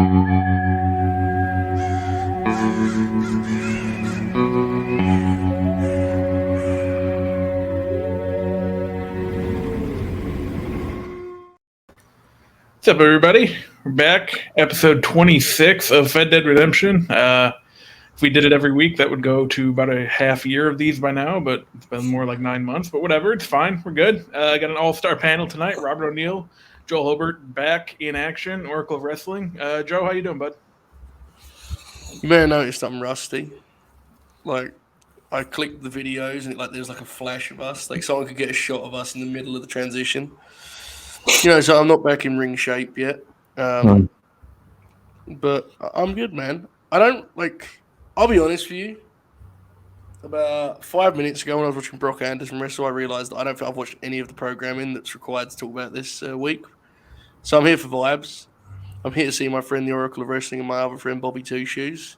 What's up, everybody? We're back. Episode 26 of Fed Dead Redemption. If we did it every week, that would go to about a half year of these by now, but it's been more like 9 months. But whatever, it's fine. We're good. I got an all-star panel tonight. Robert O'Neill, Joel Hobart back in action, Oracle of Wrestling. Joe, how you doing, bud? You may have noticed I'm rusty. Like, I clicked the videos and there's like a flash of us. Like someone could get a shot of us in the middle of the transition. So I'm not back in ring shape yet. But I'm good, man. I'll be honest with you. About 5 minutes ago when I was watching Brock Anderson wrestle, I realised that I don't think I've watched any of the programming that's required to talk about this week. So I'm here for vibes. I'm here to see my friend the Oracle of Wrestling and my other friend Bobby Two Shoes.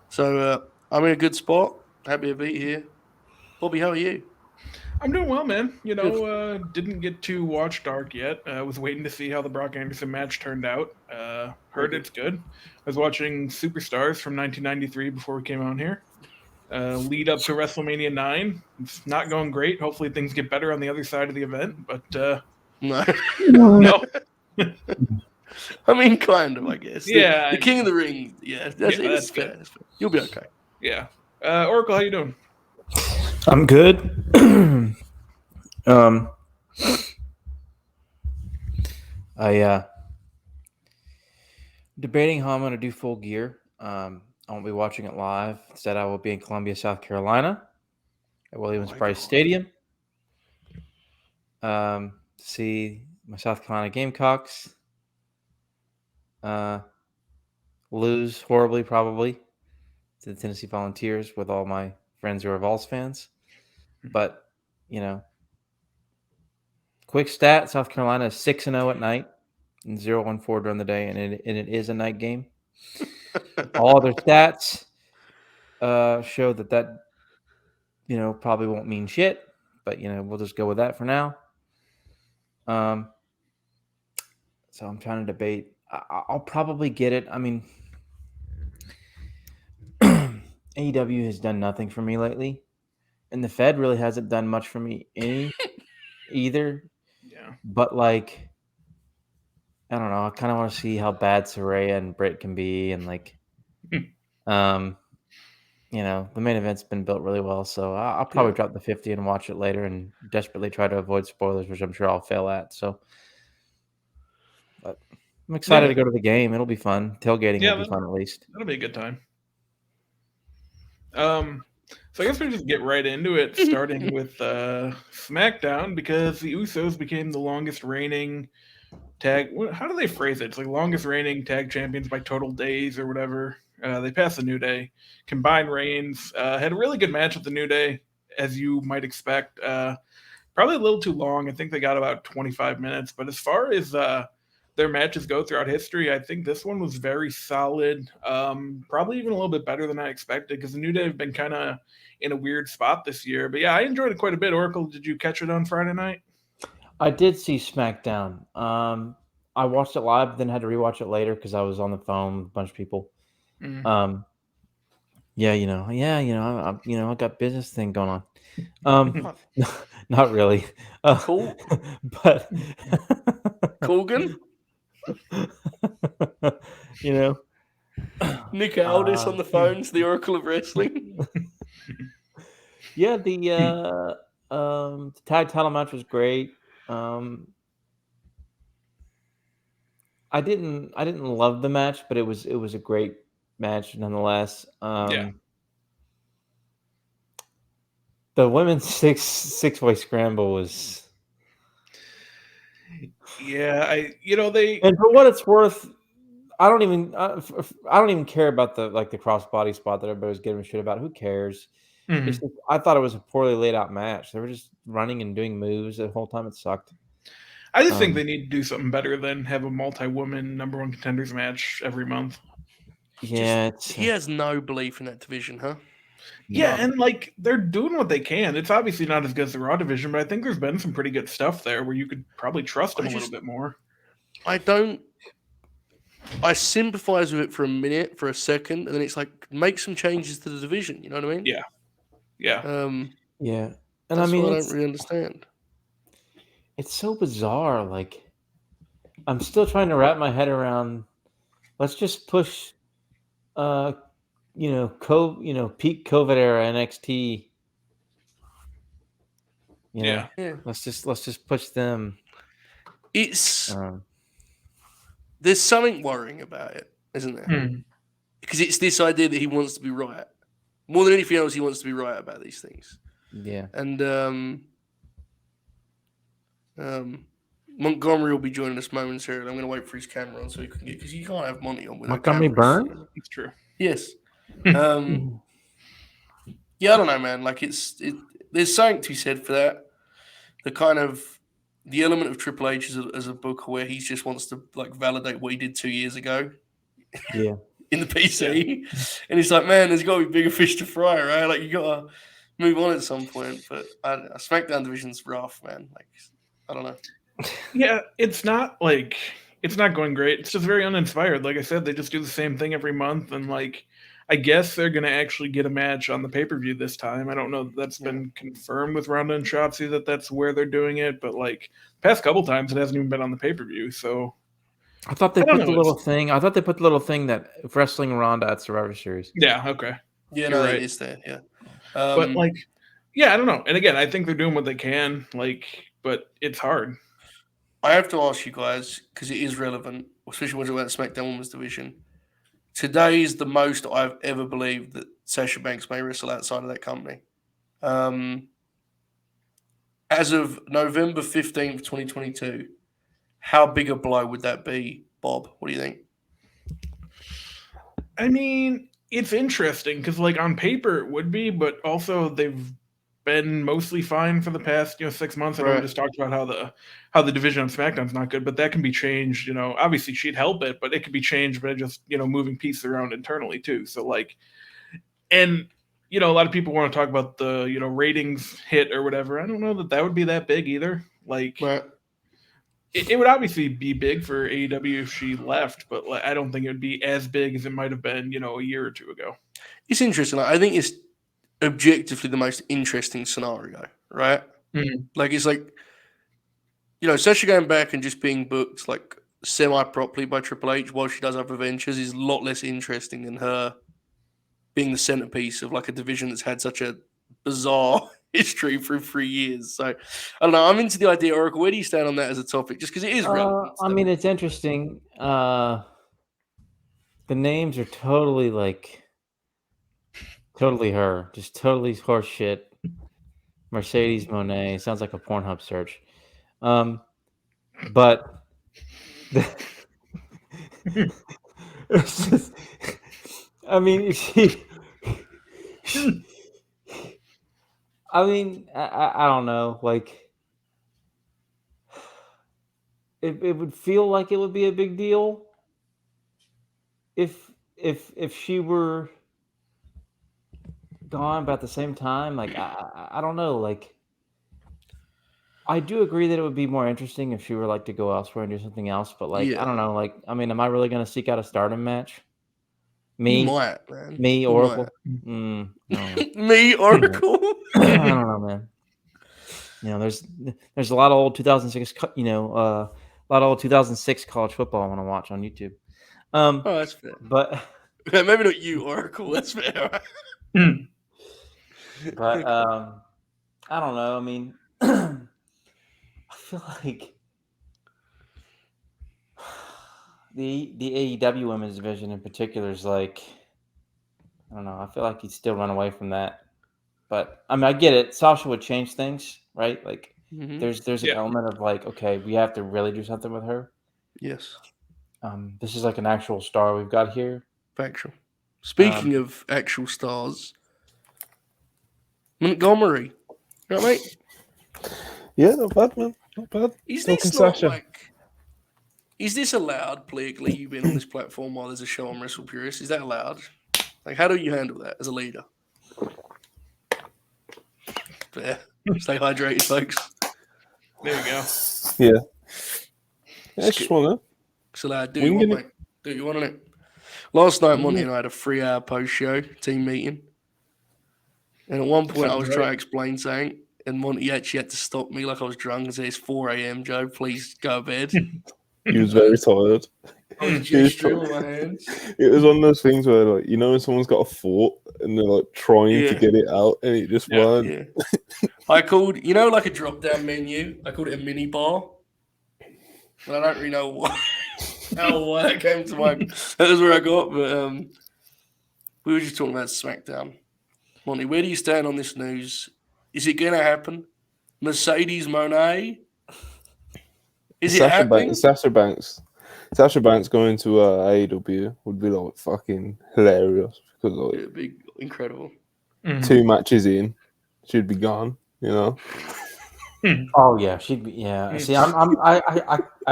So I'm in a good spot. Happy to be here. Bobby, how are you? I'm doing well, man. Didn't get to watch Dark yet. I was waiting to see how the Brock Anderson match turned out. Heard it's good. I was watching Superstars from 1993 before we came on here. Lead up to WrestleMania 9. It's not going great. Hopefully things get better on the other side of the event, but No. No. I mean, kind of, I guess. Yeah. The King of the Ring. Yeah, that's fair. That's fair. You'll be okay. Yeah. Oracle, how you doing? I'm good. I debating how I'm going to do Full Gear. I won't be watching it live. Instead, I will be in Columbia, South Carolina, at Williams-Brice Stadium. See my South Carolina Gamecocks lose horribly, probably, to the Tennessee Volunteers with all my friends who are Vols fans. But, quick stat, South Carolina is 6-0 at night and 0-1-4 during the day, and it is a night game. All other stats show that probably won't mean shit, but, we'll just go with that for now. So I'm trying to debate. I'll probably get it. I mean, AEW has done nothing for me lately, and the Fed really hasn't done much for me either. Yeah. But, I don't know. I kind of want to see how bad Saraya and Britt can be, and, the main event's been built really well, so I'll probably drop the 50 and watch it later and desperately try to avoid spoilers, which I'm sure I'll fail at. So, but I'm excited to go to the game. It'll be fun. Tailgating will be fun, at least. That'll be a good time. So I guess we just get right into it, starting with SmackDown, because the Usos became the longest reigning tag. How do they phrase it? It's like longest reigning tag champions by total days or whatever. They passed the New Day. Combined reigns. Had a really good match with the New Day, as you might expect. Probably a little too long. I think they got about 25 minutes. But as far as their matches go throughout history, I think this one was very solid. Probably even a little bit better than I expected, because the New Day have been kind of in a weird spot this year. But yeah, I enjoyed it quite a bit. Oracle, did you catch it on Friday night? I did see SmackDown. I watched it live, then had to rewatch it later because I was on the phone with a bunch of people. Mm. I got business thing going on. Not really. Cool. But Colgan? Nick Aldis on the phone to the Oracle of Wrestling. Yeah, the tag title match was great. I didn't love the match, but it was a great match nonetheless. The women's six-way scramble was. Yeah, they. And for what it's worth, I don't even care about the crossbody spot that everybody was giving a shit about. Who cares? Mm-hmm. It's just, I thought it was a poorly laid out match. They were just running and doing moves the whole time. It sucked. I just think they need to do something better than have a multi-woman number one contenders match every month. Yeah, he has no belief in that division, huh? Yeah, and they're doing what they can. It's obviously not as good as the Raw division, but I think there's been some pretty good stuff there where you could probably trust them a little bit more. I don't I sympathize with it for a minute, for a second, and then it's like make some changes to the division. You know what I mean? Yeah. Yeah. Yeah, and That's I mean what I don't really understand. it's so bizarre. Like, I'm still trying to wrap my head around. Let's just push, peak COVID era NXT. You know, Yeah. let's just push them. It's Um, there's something worrying about it, isn't there? Hmm. Because it's this idea that he wants to be right. More than anything else, he wants to be right about these things. yeah, And Montgomery will be joining us momentarily. I'm going to wait for his camera on so he can get, because you can't have Monty on without Montgomery camera. Burn? It's true. Yes. Yeah, I don't know, man. Like there's something to be said for that. The element of Triple H as a booker where he just wants to like validate what he did 2 years ago. Yeah. In the PC, and it's like, man, there's got to be bigger fish to fry, right? Like you got to move on at some point. But SmackDown division's rough, man. Like I don't know. Yeah, it's not going great. It's just very uninspired. Like I said, they just do the same thing every month, and like I guess they're gonna actually get a match on the pay-per-view this time. I don't know that that's been confirmed with Ronda and Shotzi that that's where they're doing it, but like past couple times it hasn't even been on the pay-per-view. So I thought they put the little thing. I thought they put the little thing that wrestling Ronda at Survivor Series. Yeah. Okay. Yeah, You're right. It is there. Yeah. But like, yeah, I don't know. And again, I think they're doing what they can. Like, but it's hard. I have to ask you guys because it is relevant, especially when we're talking about SmackDown Women's Division. Today is the most I've ever believed that Sasha Banks may wrestle outside of that company. As of November 15th, 2022, how big a blow would that be, Bob? What do you think? I mean, it's interesting because, like, on paper it would be, but also they've been mostly fine for the past 6 months. I know we just talked about how the division on SmackDown's not good, but that can be changed. Obviously she'd help it, but it could be changed by just moving pieces around internally too. So like, and a lot of people want to talk about the ratings hit or whatever. I don't know that would be that big either. Like. Right. It would obviously be big for AEW if she left, but I don't think it would be as big as it might have been, a year or two ago. It's interesting. I think it's objectively the most interesting scenario, right? Mm-hmm. Like it's like, Sasha going back and just being booked like semi-properly by Triple H while she does other ventures is a lot less interesting than her being the centerpiece of like a division that's had such a bizarre history for 3 years. So I don't know. I'm into the idea, Oracle. Where do you stand on that as a topic? Just because it is relevant. I mean, it's interesting. The names are totally her, just totally horse shit. Mercedes Monet sounds like a Pornhub search. But it's just, I mean, I don't know. Like, it would feel like it would be a big deal if she were gone, but at the same time, like I don't know. Like, I do agree that it would be more interesting if she were like to go elsewhere and do something else. But like, I don't know. Like, I mean, am I really going to seek out a Stardom match? Me, you might, man. Me, Oracle. Me, Oracle. I don't know, man. There's a lot of old 2006, a lot of old 2006 college football I want to watch on YouTube. Oh, that's fair. But maybe not you, Oracle. That's fair. But I don't know. I mean, I feel like the AEW women's division in particular is like, I don't know. I feel like he'd still run away from that. But I mean, I get it. Sasha would change things, right? Like, there's an element of like, okay, we have to really do something with her. Yes. This is like an actual star we've got here. Factual. Speaking of actual stars, Montgomery, you know, mate? Yeah, not bad, man. Not bad. Is this not like? Is this allowed legally? You've been on this platform while there's a show on Wrestle Purist. Is that allowed? Like, how do you handle that as a leader? Fair. Stay hydrated, folks. There we go. Yeah. It's just one of them. It's allowed. Do you want, mate? Do you want it? Last night, Monty and I had a 3-hour post-show team meeting. And at one point, I was trying to explain something, and Monty actually had to stop me like I was drunk and say, "It's 4 a.m., Joe. Please go to bed." He was very tired. I was gesturing with my hands. It was one of those things where, like, you know, when someone's got a thought and they're like trying to get it out, and it just weren't. Yeah. I called, you know, like a drop-down menu. I called it a mini bar, but I don't really know why that came to mind. That was where I got. But we were just talking about SmackDown. Monty, where do you stand on this news? Is it going to happen? Mercedes Moné? Is it happening? Sasha Banks going to AEW would be like fucking hilarious because like It'd be incredible. 2 matches in, she'd be gone. You know. Oh yeah, she'd be. Yeah. See, I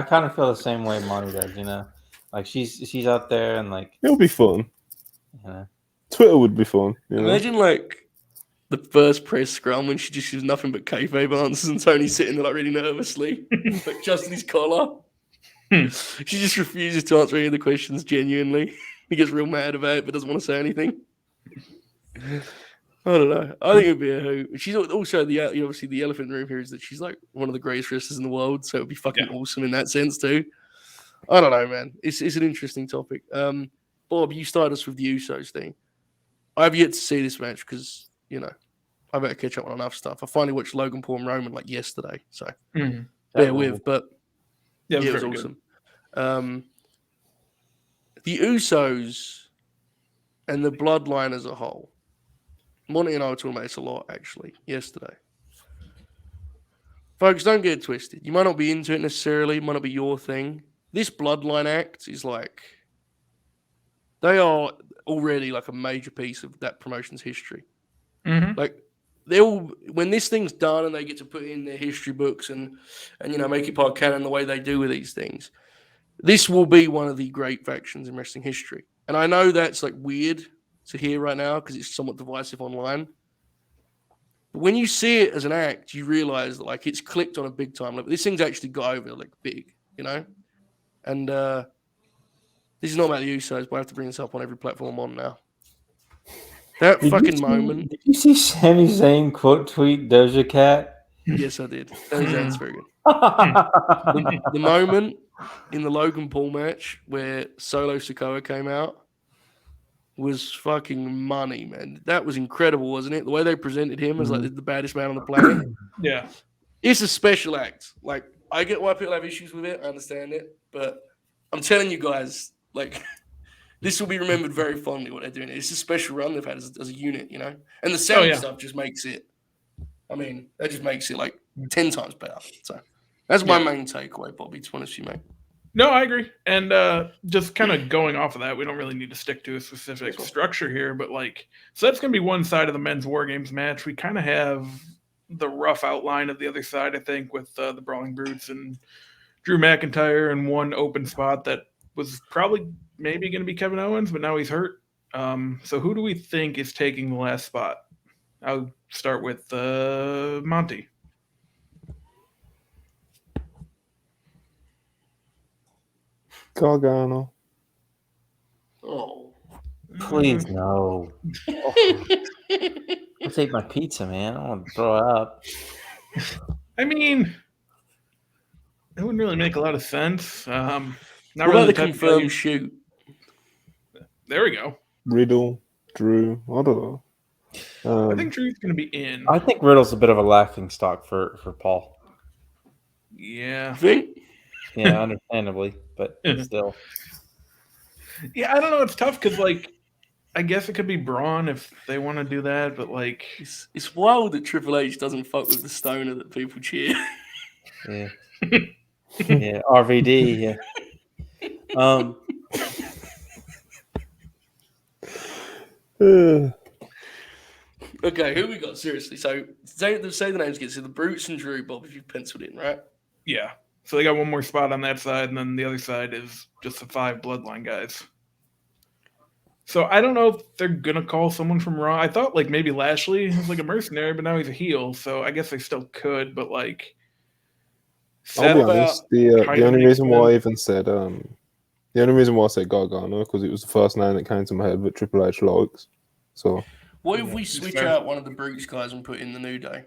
kind of feel the same way Monty does. You know, like she's out there and like It'll be fun. you know. Twitter would be fun. You know? Imagine like the first press scrum when she just used nothing but kayfabe answers and Tony's sitting there like really nervously, like just in his collar. She just refuses to answer any of the questions genuinely. He gets real mad about it but doesn't want to say anything. I don't know. I think it'd be a hoot. She's also obviously the elephant in the room here is that she's like one of the greatest wrestlers in the world, so it'd be fucking awesome in that sense too. I don't know, man. It's an interesting topic. Bob, you started us with the Usos thing. I've yet to see this match because, you know, I better catch up on enough stuff. I finally watched Logan Paul and Roman like yesterday, so bear with. But it was awesome. The Usos and the Bloodline as a whole. Monty and I were talking about this a lot, actually, yesterday. Folks, don't get it twisted. You might not be into it necessarily. It might not be your thing. This Bloodline act is like... They are already like a major piece of that promotion's history. Like when this thing's done and they get to put in their history books and you know make it part canon the way they do with these things, this will be one of the great factions in wrestling history. And I know that's like weird to hear right now because it's somewhat divisive online. But when you see it as an act, you realize that like it's clicked on a big time level. This thing's actually got over like big, you know, and. This is not about the Usos, but I have to bring this up on every platform I'm on now. That fucking moment. Did you see Sami Zayn quote tweet Doja Cat? Yes, I did. Sami Zayn's very good. The moment in the Logan Paul match where Solo Sikoa came out was fucking money, man. That was incredible, wasn't it? The way they presented him as like the baddest man on the planet. Yeah. It's a special act. Like, I get why people have issues with it. I understand it. But I'm telling you guys, like, this will be remembered very fondly what they're doing. It's a special run they've had as a unit, you know? And the sound stuff just makes it, I mean, that just makes it like 10 times better. So that's my main takeaway, Bobby, to be honest with you, mate. No, I agree. And just kind of going off of that, we don't really need to stick to a specific structure here, but like, so that's going to be one side of the men's WarGames match. We kind of have the rough outline of the other side, I think, with the Brawling Brutes and Drew McIntyre and one open spot that was probably maybe going to be Kevin Owens, but now he's hurt. So who do we think is taking the last spot? I'll start with Monty. Gargano. Oh. Please no. Oh. I'll take my pizza, man. I don't want to throw it up. I mean, it wouldn't really make a lot of sense. Not What really about the confirmed shoot? There we go. Riddle, Drew. I don't know. I think Drew's going to be in. I think Riddle's a bit of a laughing stock for Paul. Yeah. Think? Yeah, understandably, but still. Yeah, I don't know. It's tough because, like, I guess it could be Braun if they want to do that, but, like... It's wild that Triple H doesn't fuck with the stoner that people cheer. Yeah. Yeah, RVD, yeah. Okay, who we got? Seriously. So, say the names again. So, the Brutes and Drew, Bob, if you've penciled in, right? Yeah. So they got one more spot on that side, and then the other side is just the 5 Bloodline guys. So I don't know if they're going to call someone from Raw. I thought, like, maybe Lashley was, like, a mercenary, but now he's a heel, so I guess they still could, but, like... I'll be honest, the only reason why I even said The only reason why I said Gargano because it was the first name that came to my head that Triple H likes. So What if we switch out one of the Brutes guys and put in the New Day?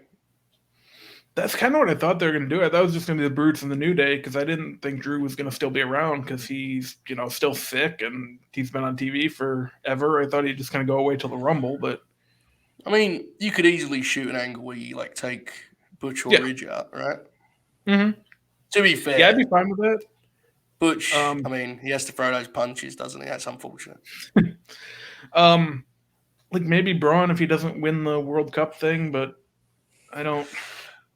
That's kind of what I thought they were going to do. I thought it was just going to be the Brutes and the New Day because I didn't think Drew was going to still be around because he's, still sick and he's been on TV forever. I thought he'd just kind of go away till the Rumble, but I mean, you could easily shoot an angle where you like take Butch or Ridge out, right? Mm-hmm. To be fair, yeah, I'd be fine with that. Butch, I mean, he has to throw those punches, doesn't he? That's unfortunate. Like maybe Braun if he doesn't win the World Cup thing, but I don't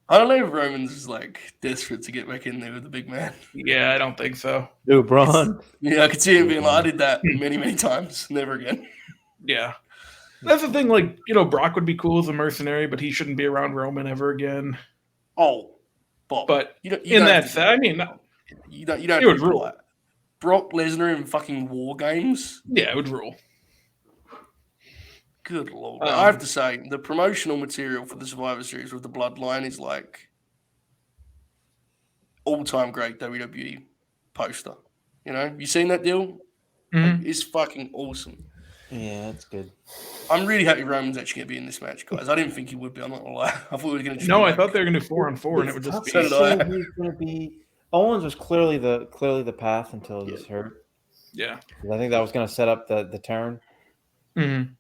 know if Roman's is like desperate to get back in there with the big man. Yeah, I don't think so. Dude, Braun. Yeah, I could see him being like, I did that many, many times. Never again. Yeah. That's the thing, like, Brock would be cool as a mercenary, but he shouldn't be around Roman ever again. Oh, Bob. But you in that set, I mean, you don't it would rule. Like Brock Lesnar in fucking WarGames. Yeah, it would rule. Good Lord. I have to say, the promotional material for the Survivor Series with the Bloodline is like all-time great WWE poster. You seen that deal? Mm-hmm. It's fucking awesome. Yeah, that's good. I'm really happy Roman's actually going to be in this match, guys. I didn't think he would be. I'm not going to lie. I thought we were going to. No, I thought they were going to do 4-on-4, and it would just be. So did I. He's going to be. Owens was clearly the path until he was hurt. Yeah. I think that was going to set up the turn. Mm-hmm.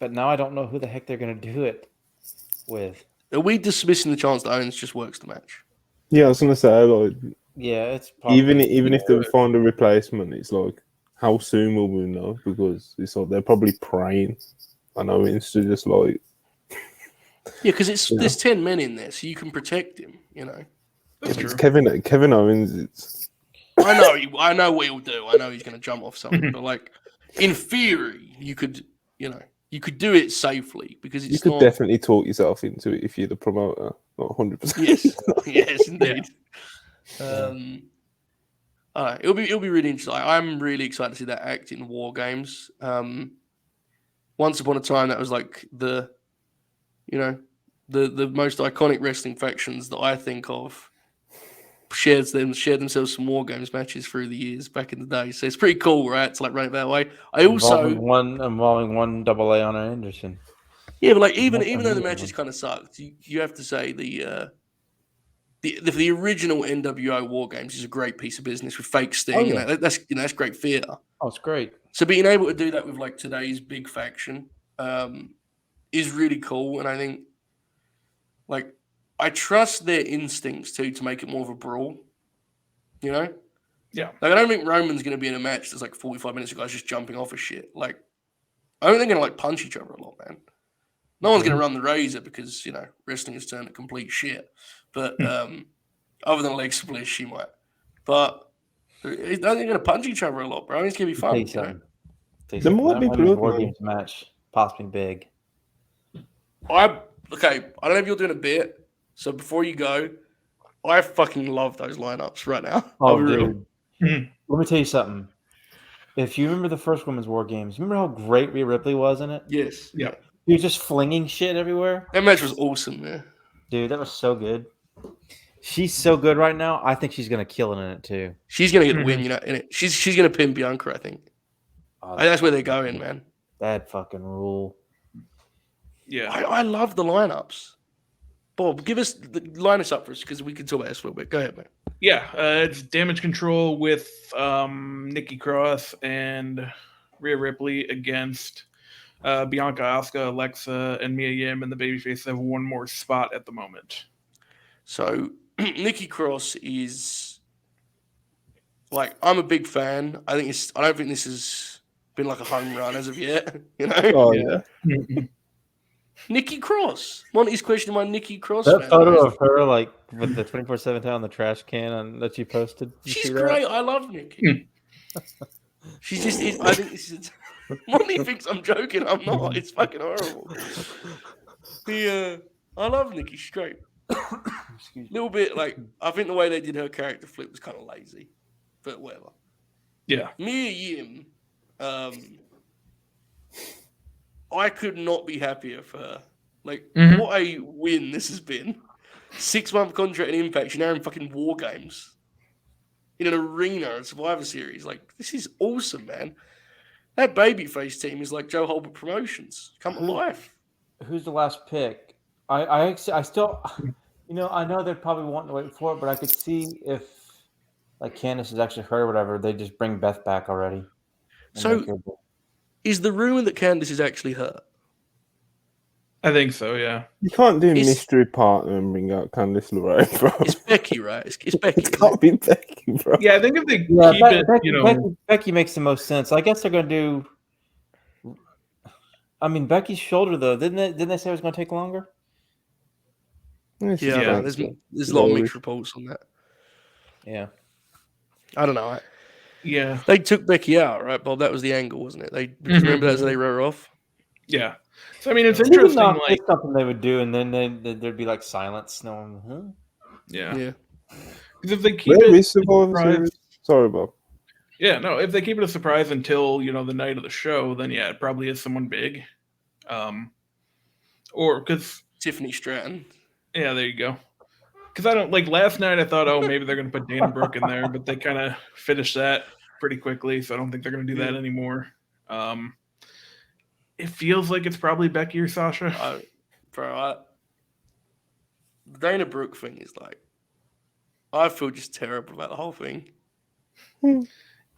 But now I don't know who the heck they're going to do it with. Are we dismissing the chance that Owens just works the match? yeah, I was gonna say like Yeah, it's probably, even if they find a replacement, it's like how soon will we know? Because it's like they're probably praying. I know it's just like Yeah, because there's 10 men in there, so you can protect him. That's it's true. Kevin Owens. It's I know what he'll do. I know he's going to jump off something, but like in theory, you could do it safely because you could definitely talk yourself into it if you're the promoter, not 100%. Yes, indeed. It'll be really interesting. I'm really excited to see that act in WarGames. Once upon a time, that was like the most iconic wrestling factions that I think of shared themselves some WarGames matches through the years back in the day. So it's pretty cool, right? To like run it that way. I also involving one AA on Anderson. Yeah, but like even though the matches kind of sucked, you have to say the original NWO WarGames is a great piece of business with fake Sting. Oh, yeah. That's great theater. Oh, it's great. So being able to do that with like today's big faction is really cool, and I think like I trust their instincts too to make it more of a brawl. Yeah. Like I don't think Roman's going to be in a match that's like 45 minutes of guys just jumping off of shit. Like I don't think they're going to like punch each other a lot, man. No one's going to run the razor because wrestling has turned to complete shit. But other than leg split, she might. But I don't think they're going to punch each other a lot, bro. It's going to be fun. There might be blood, WarGames match, possibly big. I don't know if you're doing a bit. So before you go, I fucking love those lineups right now. Oh, dude. Let me tell you something. If you remember the first Women's WarGames, remember how great Rhea Ripley was in it? Yes. Yeah. He was just flinging shit everywhere. That match was awesome, man. Dude, that was so good. She's so good right now. I think she's gonna kill it in it too. She's gonna get a win, in it. She's gonna pin Bianca, I think. That's where they're going, man. That fucking rule. Yeah. I love the lineups. Bob, line us up for us because we can talk about this a little bit. Go ahead, man. Yeah, it's Damage Control with Nikki Cross and Rhea Ripley against Bianca, Asuka, Alexa, and Mia Yim, and the babyface have one more spot at the moment. So Nikki Cross is like I'm a big fan. I don't think this has been like a home run as of yet. Oh yeah. Nikki Cross. Monty's questioning my Nikki Cross. That photo of her like with the 24/7 towel on the trash can that you posted. She's great. I love Nikki. She's just. I think this is. Monty thinks I'm joking. I'm not. It's fucking horrible. I love Nikki. She's great. Little bit like I think the way they did her character flip was kind of lazy, but whatever. Yeah. Mia Yim. I could not be happier for her. Like, what a win this has been. 6-month contract in Impact. She's now in fucking WarGames. in an arena, a Survivor Series. Like, this is awesome, man. That babyface team is like Joe Holbert Promotions. Come to life. Who's the last pick? I still, I know they're probably wanting to wait for it, but I could see if like Candace is actually hurt or whatever, they just bring Beth back already. So, is the rumor that Candace is actually hurt? I think so, yeah. You can't do mystery partner and bring out Candice LeRae, bro. It's Becky, right? It's Becky. It can't be Becky, bro. Yeah, I think if they keep it, Becky makes the most sense. I guess they're going to do. I mean, Becky's shoulder though, didn't they say it was going to take longer? There's a lot of mixed reports on that. Yeah, I don't know. Yeah, they took Becky out, right, Bob? That was the angle, wasn't it? Remember that? So they wrote her off. Yeah. So I mean, it's interesting. Like it's something they would do, and then there'd be like silence. No one, huh? Yeah. Because if they keep it a surprise, sorry, Bob. Yeah, no. If they keep it a surprise until the night of the show, then yeah, it probably is someone big. Or because Tiffany Stratton. Yeah, there you go. Because I don't like last night. I thought, maybe they're going to put Dana Brooke in there, but they kind of finished that pretty quickly, so I don't think they're going to do that anymore. It feels like it's probably Becky or Sasha. The Dana Brooke thing is like, I feel just terrible about the whole thing.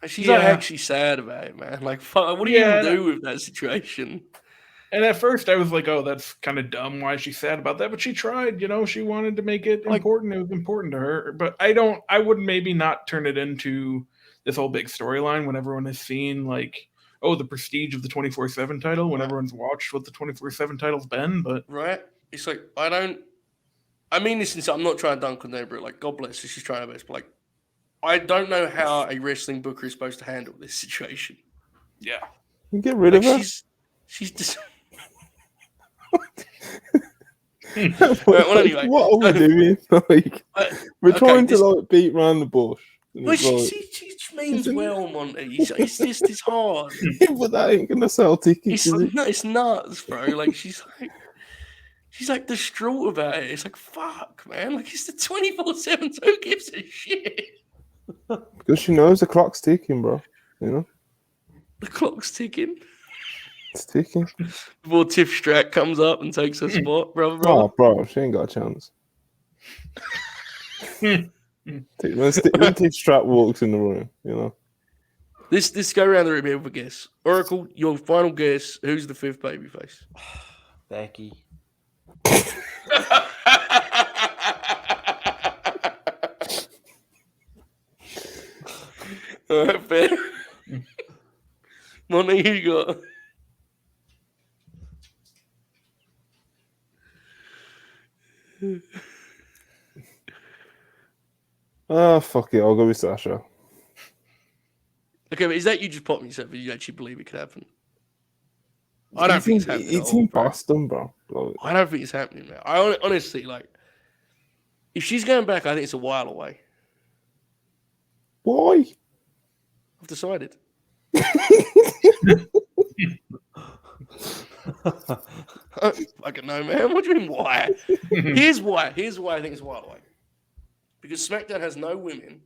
She's like actually sad about it, man. Like, fuck, what do you even do with that situation? And at first I was like, oh, that's kind of dumb. Why is she sad about that? But she tried, she wanted to make it important. It was important to her. But I would maybe not turn it into this whole big storyline when everyone has seen like, the prestige of the 24/7 title, when everyone's watched what the 24/7 title's been. But it's like, I mean this, I'm not trying to dunk on Dana Brooke. Like, God bless her, she's trying her best. But like, I don't know how a wrestling booker is supposed to handle this situation. Yeah. You get rid of her. She's just. Well, anyway, what are we doing? Like, we're trying to beat around the bush. Well, she means well, Monty. It's hard. But that ain't gonna sell tickets. It's nuts, bro. Like she's like distraught about it. It's like, fuck, man. Like, it's the 24/7. So who gives a shit? Because she knows the clock's ticking, bro. The clock's ticking. It's ticking. Before Tiff Strat comes up and takes her spot, brother. Oh, bro, she ain't got a chance. When Tiff Strat walks in the room, This go around the room here with a guess. Oracle, your final guess. Who's the fifth babyface? Becky. All right, fair. Money, who you got? Fuck it. I'll go with Sasha. Okay, but is that you just popping yourself, or you actually believe it could happen? I don't think it's happening. It's in Boston, bro. I don't think it's happening, man. I honestly, like, if she's going back, I think it's a while away. Why? I've decided. I don't know, man. What do you mean, why? Here's why. Here's why I think it's a while away. Because SmackDown has no women,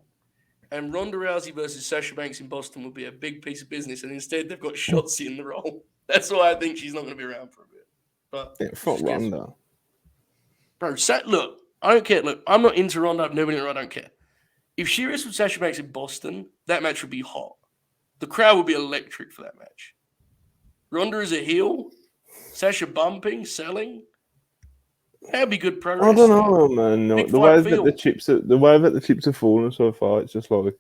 and Ronda Rousey versus Sasha Banks in Boston would be a big piece of business, and instead they've got Shotzi in the role. That's why I think she's not going to be around for a bit. But fuck Ronda. Bro, look, I don't care. Look, I'm not into Ronda. I've never been into Ronda. I don't care. If she wrestled Sasha Banks in Boston, that match would be hot. The crowd would be electric for that match. Ronda is a heel. Sasha bumping, selling. That'd be good pro wrestling. I don't know, man. No, the way that the chips are falling so far, it's just like,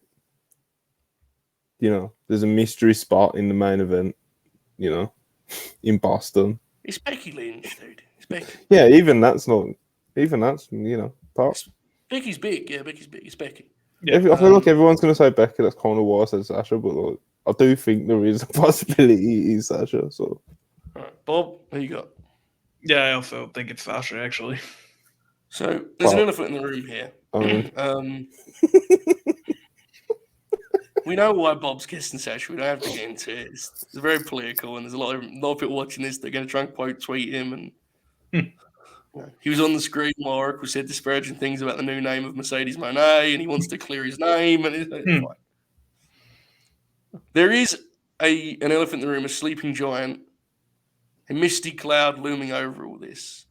there's a mystery spot in the main event, in Boston. It's Becky Lynch, dude. It's Becky. Yeah, that's top. Becky's big. Yeah, Becky's big. It's Becky. Yeah, I feel like everyone's going to say Becky. That's kind of why I said Sasha, but like, I do think there is a possibility it's Sasha. So, all right, Bob, who you got? Yeah, I also think it's Sasha, actually. So there's an elephant in the room here. We know why Bob's guessing Sasha. We don't have to get into it. It's very political, and there's a lot of people watching this. They're going to try and quote tweet him, and He was on the screen while Oracle said disparaging things about the new name of Mercedes Monet, and he wants to clear his name. And it's fine. There is an elephant in the room, a sleeping giant, a misty cloud looming over all this,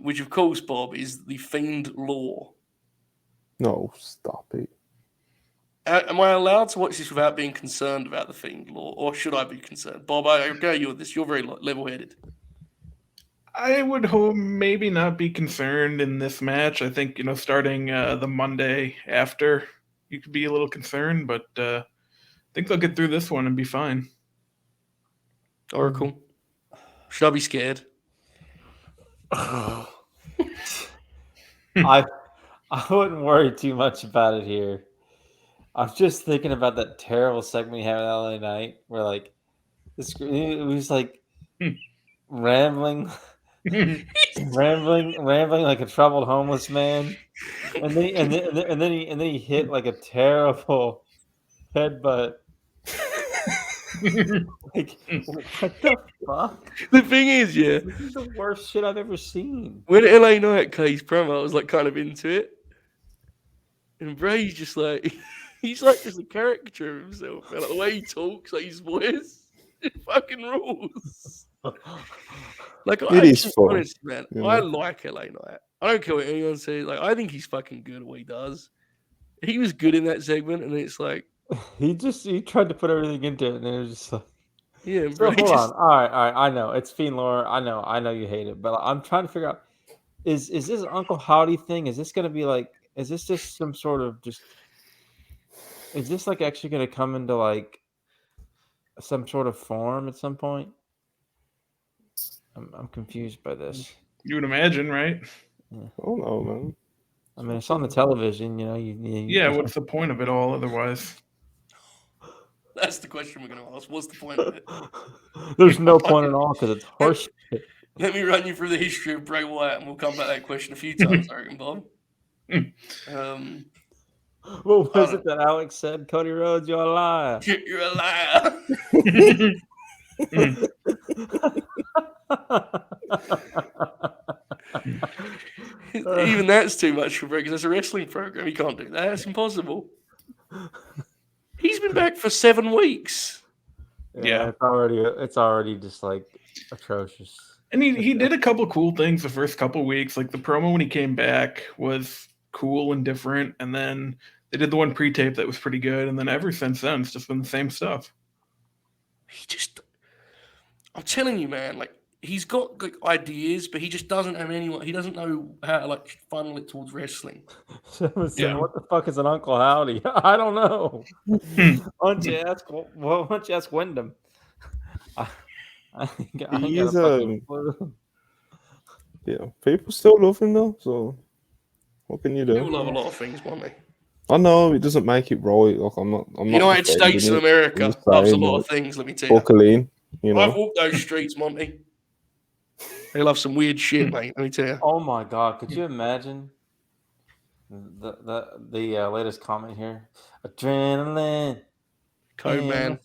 which, of course, Bob, is the Fiend lore. No, stop it. Am I allowed to watch this without being concerned about the Fiend lore, or should I be concerned? Bob, I go you with this. You're very level-headed. I would hope maybe not be concerned in this match. I think, starting the Monday after, you could be a little concerned, but I think they'll get through this one and be fine. Oracle, should I be scared? I wouldn't worry too much about it here. I'm just thinking about that terrible segment we had on LA Night where it was like rambling like a troubled homeless man, and then he hit like a terrible headbutt. Like, what the fuck? The thing is, yeah, This is the worst shit I've ever seen. when LA Knight plays promo, I was like kind of into it, and Bray's just like he's like just a caricature of himself, man. Like, the way he talks, like his voice, it fucking rules. Like It is fun, honest, man. I like LA Knight. I don't care what anyone says. Like I think he's fucking good at what he does. He was good in that segment, and it's like He tried to put everything into it, and it was just like, yeah, so bro. hold on. All right. I know it's Fiend lore. I know you hate it, but I'm trying to figure out is this an Uncle Howdy thing? Is this going to be like? Is this just some sort of just? Is this like actually going to come into like some sort of form at some point? I'm confused by this. You would imagine, right? Oh no, man. I mean, it's on the television, Yeah, what's the point of it all otherwise? That's the question we're going to ask. What's the point of it? There's no point at all because it's horseshit. Let me run you through the history of Bray Wyatt, and we'll come back to that question a few times, I reckon, Bob. What was it that Alex said? Cody Rhodes, you're a liar. You're a liar. Even that's too much for Bray because that's a wrestling program. He can't do that. That's impossible. He's been back for 7 weeks. Yeah. It's already just like atrocious. And he did a couple cool things the first couple weeks. Like the promo when he came back was cool and different. And then they did the one pre-tape that was pretty good. And then ever since then, it's just been the same stuff. I'm telling you, man, like he's got like ideas, but he just doesn't have anyone. He doesn't know how to like funnel it towards wrestling. Yeah. What the fuck is an Uncle Howdy? I don't know. Why don't you ask Wyndham? I He's people still love him though. So what can you do? People love a lot of things, won't they? I know it doesn't make it right. Like I'm not. United States of America loves a lot of things. Let me tell you. Buckling, I've walked those streets, Monty. They love some weird shit, mate. Let me tell you. Oh my god! Could you imagine the latest comment here? Adrenaline, Code man.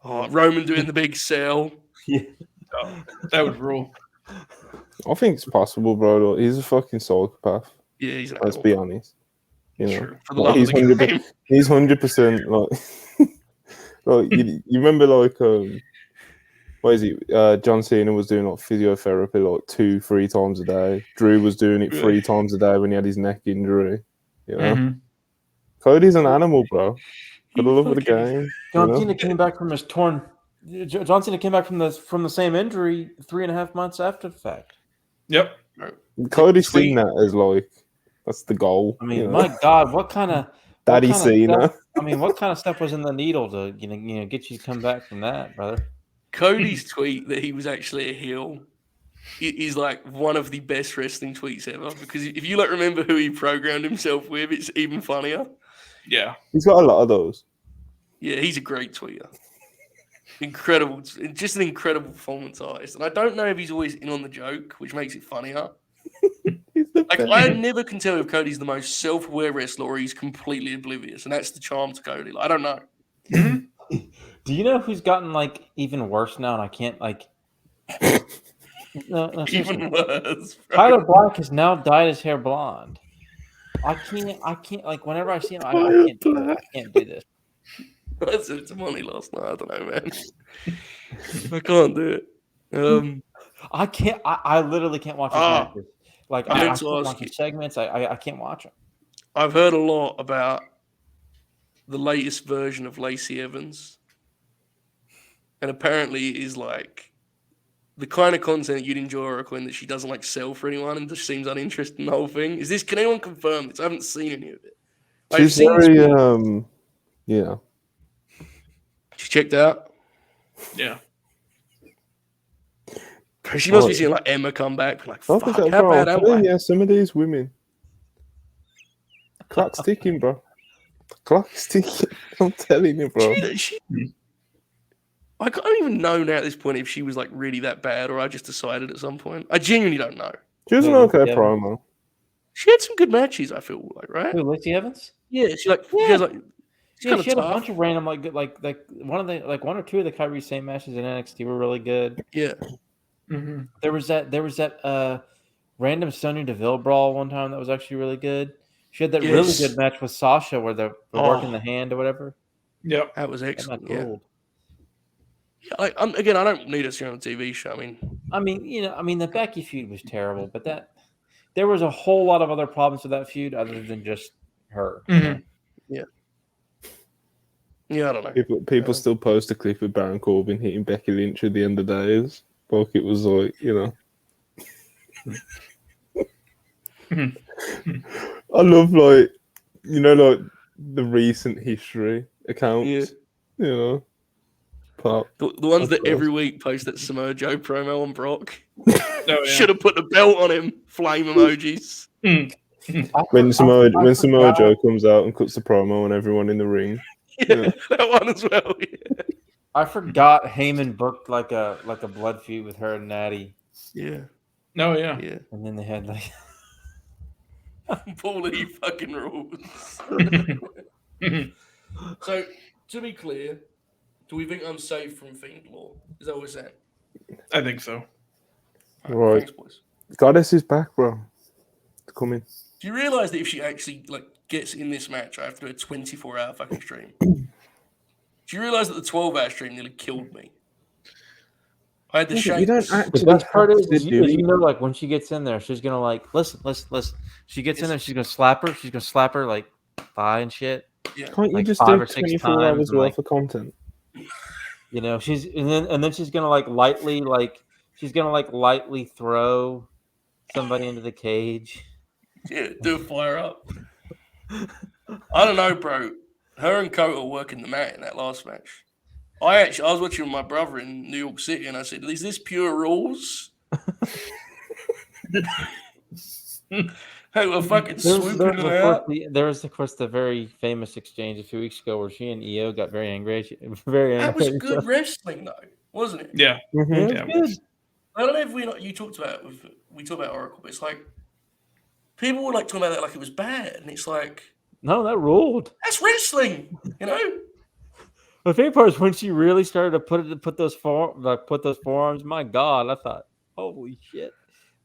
Oh, Roman doing the big sell. Yeah, that would rule. I think it's possible, bro. He's a fucking psychopath. Yeah, he's an Let's animal. be honest. Sure. For the love he's of the game. He's 100% like. Like you remember like what is he? John Cena was doing like physiotherapy like 2-3 times a day. Drew was doing it 3 times a day when he had his neck injury. You know, Cody's an animal, bro. For the love of the game. John Cena came back from his torn. John Cena came back from the same injury 3.5 months after the fact. Yep. Cody's seen that as like that's the goal. I mean, my God, what kind of Daddy Cena? I mean, what kind of stuff was in the needle to get you to come back from that, brother? Cody's tweet that he was actually a heel is like one of the best wrestling tweets ever because if you like remember who he programmed himself with, it's even funnier. Yeah. He's got a lot of those. Yeah, he's a great tweeter. Incredible. Just an incredible performance artist. And I don't know if he's always in on the joke, which makes it funnier. Like I never can tell if Cody's the most self-aware wrestler or he's completely oblivious. And that's the charm to Cody. Like, I don't know. Do you know who's gotten like even worse now? And I can't like No, seriously. Even worse. Bro. Tyler Black has now dyed his hair blonde. I can't. Like whenever I see him, I can't do it. I can't do this. I said it to Monty last night. I don't know, man. I can't do it. I can't. I literally can't watch his matches. Like I meant can't to ask watch you. his segments. I can't watch them. I've heard a lot about the latest version of Lacey Evans, and apparently it is like the kind of content you'd enjoy Oracle in that she doesn't like sell for anyone and just seems uninterested in the whole thing. Is this? Can anyone confirm this? I haven't seen any of it. She's very yeah. She checked out. Yeah. She must be seeing like Emma come back. Like, fuck, how bro, bad am I? Yeah, some of these women. Clock's ticking, bro. Clock's ticking. I'm telling you, bro. I don't even know now at this point if she was like really that bad or I just decided at some point. I genuinely don't know. She was an okay promo. She had some good matches, I feel like, right? Who, Lacey Evans? Yeah, she had she had a bunch of random like one or two of the Kyrie Sane matches in NXT were really good. Yeah. Mm-hmm. There was that random Sonya Deville brawl one time that was actually really good. She had that really good match with Sasha where they're working the hand or whatever. Yep. That was excellent. Yeah. Cool. Again, I don't need to see her on a TV show. I mean, the Becky feud was terrible, but there was a whole lot of other problems with that feud other than just her. Mm-hmm. Yeah. Yeah, I don't know. People still post a clip of Baron Corbin hitting Becky Lynch at the end of days. Like it was like, I love like the recent history accounts. Yeah. Pop. The ones that every week post that Samoa Joe promo on Brock. Oh, yeah. Should have put the belt on him. Flame emojis. When Samoa Joe comes out and cuts the promo on everyone in the ring. Yeah, that one as well. Yeah. I forgot Heyman booked like a blood feud with her and Natty. Yeah. Oh yeah. Yeah. And then they had like Paulie fucking rules. So, to be clear, do we think I'm safe from Fiend Law? Is that what we're saying? I think so. Right. Thanks, boys. Goddess is back, bro. It's coming. Do you realise that if she actually gets in this match, I have to do a 24-hour fucking stream? Do you realise that the 12-hour stream nearly killed me? I had the shakes. You don't actually. The best part is you know, like when she gets in there, she's gonna like listen. She gets in there, she's gonna slap her. She's gonna slap her like thigh and shit. Yeah. Can't you like just 5 do or 6 24 hours times and, worth of content? You know, and then she's gonna lightly throw somebody into the cage. Yeah, do a fire up. I don't know, bro. Her and Kota were working the mat in that last match. I was watching with my brother in New York City, and I said, "Is this pure rules?" They were fucking swooping her out. There was, of course, the very famous exchange a few weeks ago where she and EO got very angry. That was good wrestling, though, wasn't it? Yeah. Yeah, Yeah. good. I don't know if you talked about it we talked about Oracle, but it's like people were like talking about that like it was bad, and it's like No, that ruled. that's wrestling, you know. The favorite part is when she really started to put those forearms. My God, I thought, holy shit,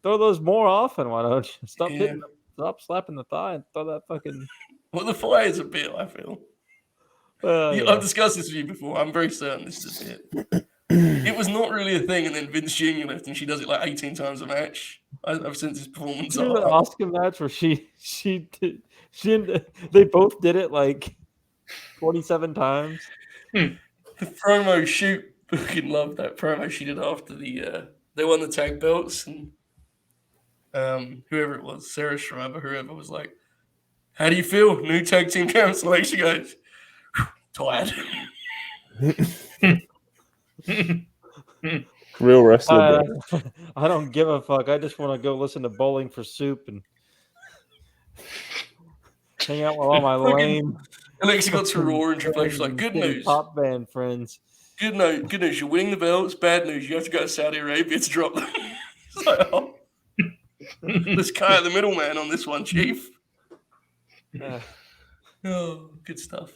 throw those more often. Why don't you stop slapping the thigh and throw that fucking. Well, the fire is a bit. I feel. I've discussed this with you before. I'm very certain this is a bit. It was not really a thing, and then Vince Jr. left, and she does it like 18 times a match. I've seen this performance. You know the Oscar match where they both did it like 27 times. The promo shoot, fucking love that promo she did after they won the tag belts, and whoever it was, Sarah Schreiber, whoever was like, "How do you feel? New tag team cancellation." She goes, "Tired." Real wrestler. I don't give a fuck. I just want to go listen to Bowling for Soup and hang out with all my lame. Alexa got to Raw and Triple H was like, "Good news, pop band friends. Good news. You're winning the belts. Bad news. You have to go to Saudi Arabia to drop them." It's like, oh, let's cut out the middleman on this one, Chief. Oh, good stuff.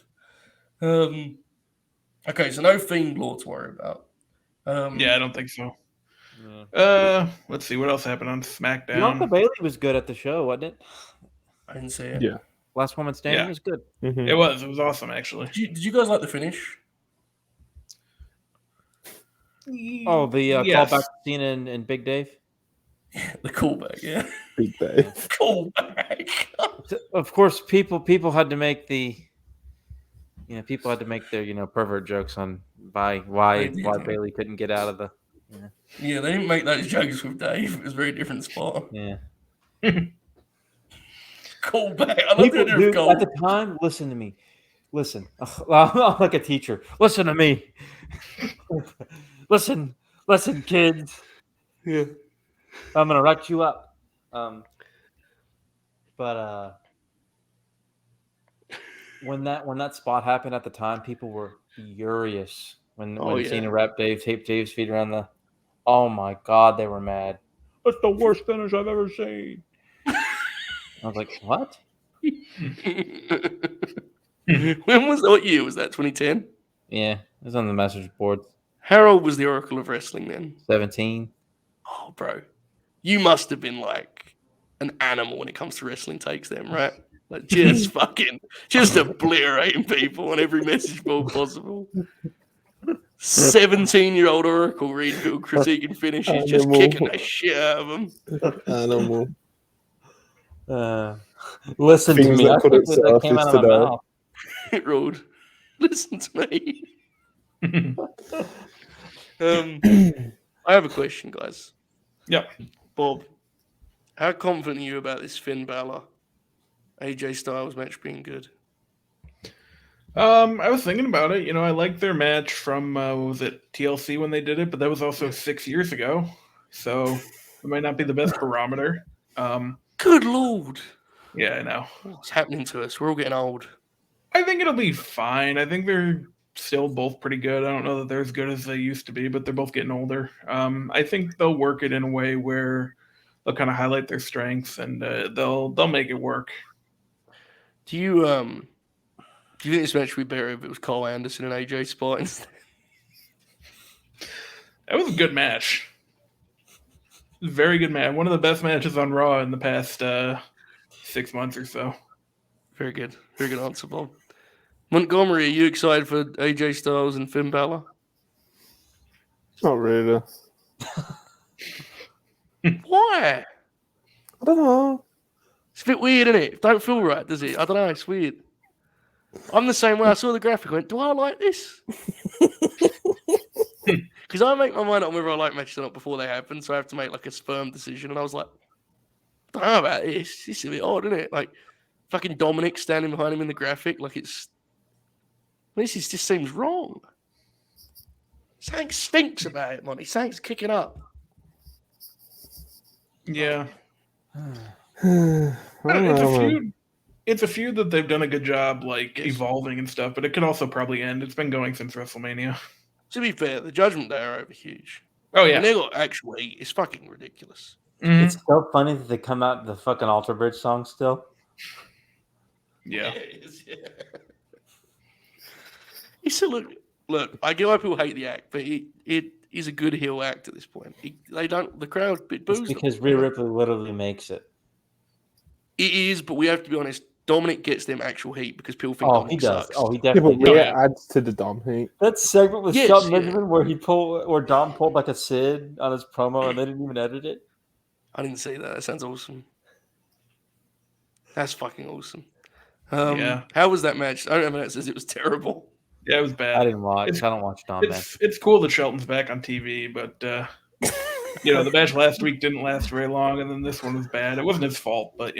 Okay, so no Fiend Law to worry about. Yeah, I don't think so. Let's see what else happened on Bianca SmackDown. Bailey was good at the show, wasn't it? I didn't see it. Yeah. Last Woman Standing Yeah. was good. Mhm. It was awesome actually. Did you guys like the finish? Oh, the Yes. callback to Cena and Big Dave. The callback, yeah. Big Dave. Callback. Of course, people had to make the, people had to make their pervert jokes on why They did, yeah. Bailey couldn't get out of the. Yeah, they didn't make those jokes with Dave. It was a very different spot. Yeah. Callback. I love People, the idea of dude, call. at the time, listen to me. Listen, I'm like a teacher. Listen to me. listen, kids. Yeah. I'm gonna write you up. When that spot happened at the time, people were furious when yeah. Cena wrapped Dave's feet around the. Oh my God, they were mad. That's the worst finish I've ever seen. I was like, what? What year was that? 2010? Yeah, it was on the message board. How old was the Oracle of Wrestling then? 17. Oh, bro. You must have been like an animal when it comes to wrestling takes then, right? Like just obliterating people on every message board possible. 17-year-old Oracle reading people critiquing finishes, just kicking the shit out of them. Animal. Listen Things to me. that I couldn't think that came surface out of my today. mouth. It ruled. Listen to me. I have a question, guys. Yep. Bob, how confident are you about this Finn Balor AJ Styles match being good? I was thinking about it. I liked their match from what was it, TLC when they did it, but that was also 6 years ago, so it might not be the best barometer. Good Lord. Yeah, I know. What's happening to us? We're all getting old. I think it'll be fine. I think they're still both pretty good. I don't know that they're as good as they used to be, but they're both getting older. I think they'll work it in a way where they'll kind of highlight their strengths and they'll make it work. Do you think this match would be better if it was Cole Anderson and AJ spot instead? That was a good match. Very good match. One of the best matches on Raw in the past 6 months or so. Very good. Very good answer, Bob. Montgomery, are you excited for AJ Styles and Finn Balor? Not really. Why? I don't know. It's a bit weird, isn't it? Don't feel right, does it? I don't know. It's weird. I'm the same way. I saw the graphic. I went, do I like this? Because I make my mind up whether I like matches or not before they happen, so I have to make like a firm decision. And I was like, I don't know about this. This is a bit odd, isn't it? Like fucking Dominic standing behind him in the graphic, like just seems wrong. Something stinks about it, Monty. Something's kicking up. Yeah. I don't know. It's a feud that they've done a good job evolving and stuff, but it could also probably end. It's been going since WrestleMania. To be fair, the Judgment Day are over huge. Oh yeah. And they got actual heat. It's fucking ridiculous. Mm-hmm. It's so funny that they come out the fucking Alter Bridge song still. Yeah. Yeah. It's a look. I get why people hate the act, but it is a good heel act at this point. The crowd boos It's because them. Rhea Ripley literally makes it. It is, but we have to be honest. Dominic gets them actual heat because people think Oh, Dominic he does. sucks. Oh, he Yeah, definitely but does. Rhea adds to the Dom heat. That segment with Yes, Shelton yeah. Benjamin where Dom pulled like a Sid on his promo and they didn't even edit it. I didn't see that. That sounds awesome. That's fucking awesome. Yeah. How was that match? I don't know if it says it was terrible. Yeah, it was bad. I didn't watch. I don't watch Dom match. It's cool that Shelton's back on TV, but the match last week didn't last very long, and then this one was bad. It wasn't his fault, but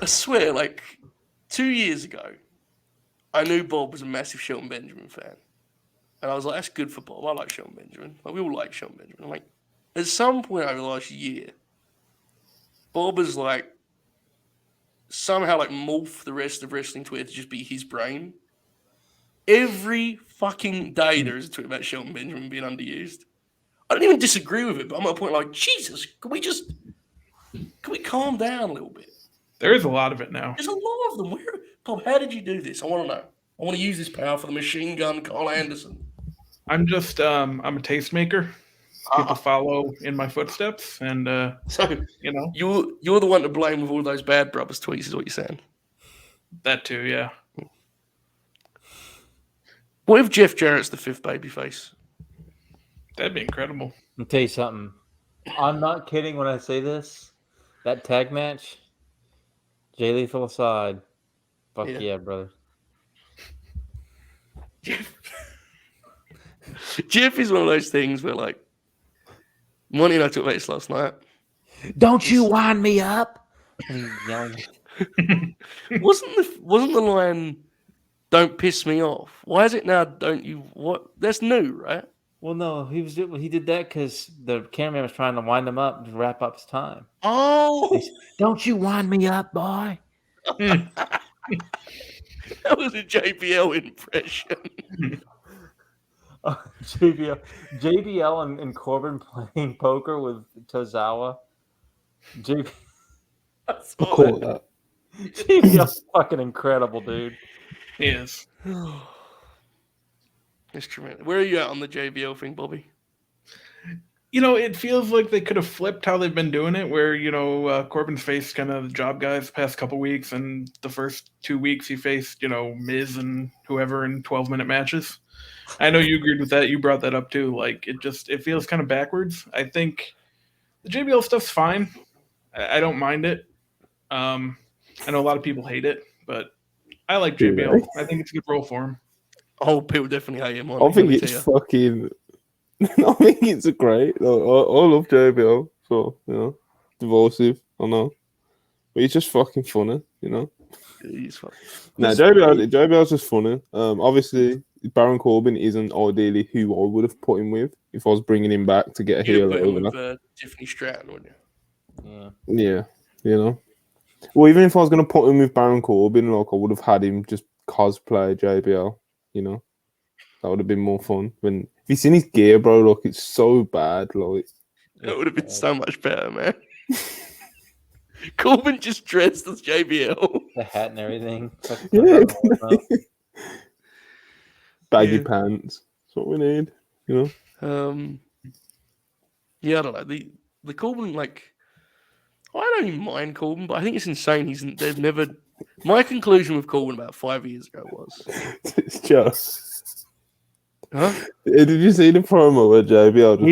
I swear, 2 years ago, I knew Bob was a massive Shelton Benjamin fan. And I was like, that's good for Bob. I like Shelton Benjamin. We all like Shelton Benjamin. At some point over the last year, Bob has somehow morphed the rest of wrestling Twitter to just be his brain. Every fucking day there is a tweet about Shelton Benjamin being underused. I don't even disagree with it, but I'm at a point Jesus, can we calm down a little bit? there is a lot of it now. There's a lot of them. Bob, how did you do this? I want to know. I want to use this power for the machine gun, Carl Anderson. I'm a tastemaker. People follow in my footsteps, and So you know you're the one to blame with all those Bad Brothers tweets, is what you're saying. that too. Yeah, What if Jeff Jarrett's the 5th babyface? that'd be incredible. I'll tell you something. I'm not kidding when I say this. That tag match, Jay Lethal aside, fuck yeah, brother. Jeff is one of those things where, like, Monty and I talked about this last night. Don't you wind me up? Yelling. Wasn't the line, "Don't piss me off"? Why is it now? Don't you? What? That's new, right? Well, no, he did that because the cameraman was trying to wind him up to wrap up his time. Oh, Don't you wind me up, boy? that was a JBL impression. JBL and Corbin playing poker with Tozawa. JBL's fucking incredible, dude. He is. It's tremendous. Where are you at on the JBL thing, Bobby? It feels like they could have flipped how they've been doing it, where, Corbin's faced kind of the job guys the past couple weeks, and the first 2 weeks he faced, Miz and whoever in 12-minute matches. I know you agreed with that. You brought that up too. Like, it feels kind of backwards. I think the JBL stuff's fine. I don't mind it. I know a lot of people hate it, but I like JBL. I think it's a good role for him. Oh, people definitely hate him. I think it's fucking. I think it's a great. I love JBL. So divisive. I know, but he's just fucking funny. He's funny. No, JBL's just funny. Obviously, Baron Corbin isn't ideally who I would have put him with if I was bringing him back to get a heel over. With Tiffany Stratton, wouldn't you? Yeah, Well, even if I was going to put him with Baron Corbin, like I would have had him just cosplay JBL. That would have been more fun. If you seen his gear, bro, look, it's so bad. Like that would have been so much better, man. Corbin just dressed as JBL, the hat and everything. Yeah, baggy pants. That's what we need. Yeah, I don't know. The Corbin, like, I don't even mind Corbin, but I think it's insane. They've never. My conclusion with Corbin about 5 years ago was, it's just. Huh? Did you see the promo where JBL?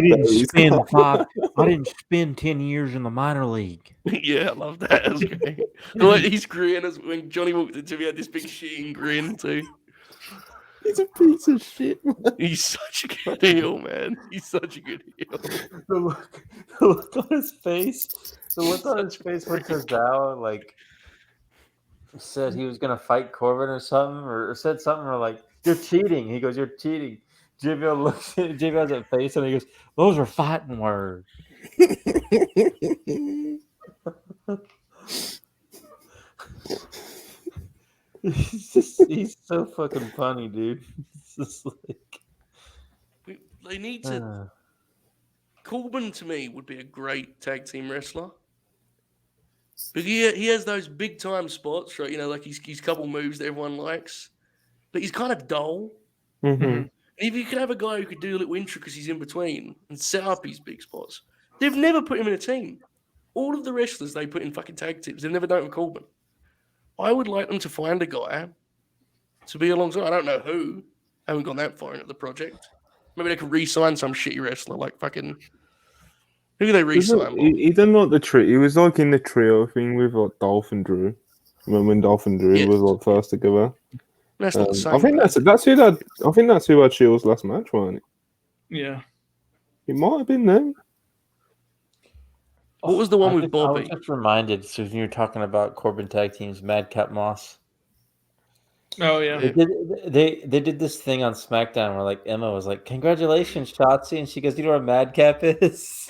I didn't spend 10 years in the minor league. Yeah, I love that. That's great. Like, he's grin as when Johnny walked into him, he had this big sheen grin too. He's a piece of shit, man. He's such a good heel, man. He's such a good heel. The look on his face. The look on his face when Tozawa, like, said he was gonna fight Corbin or something, or said something, or like, "You're cheating." He goes, "You're cheating." JBL has that face, and he goes, "Those are fighting words." He's so fucking funny, dude. It's just like they need to. Corbin to me would be a great tag team wrestler. But he has those big time spots, right? Like his couple moves that everyone likes. But he's kind of dull. Mm-hmm. And if you could have a guy who could do a little intricacies in between and set up his big spots, they've never put him in a team. All of the wrestlers they put in fucking tag teams, they've never done it with Corbin. I would like them to find a guy to be alongside. I don't know who. I haven't gone that far into the project. Maybe they could re-sign some shitty wrestler like fucking. Who do they re-sign? He done like the trio. He was like in the trio thing with like Dolph and Drew. When Dolph and Drew was like first together. That's not the same. I think that's who had Shields last match, wasn't it? Yeah. It might have been them. What was the one with Bobby? I was just reminded, so when you were talking about Corbin tag teams, Madcap Moss. Oh yeah. They did this thing on SmackDown where like Emma was like, "Congratulations, Shotzi," and she goes, "You know what a madcap is?"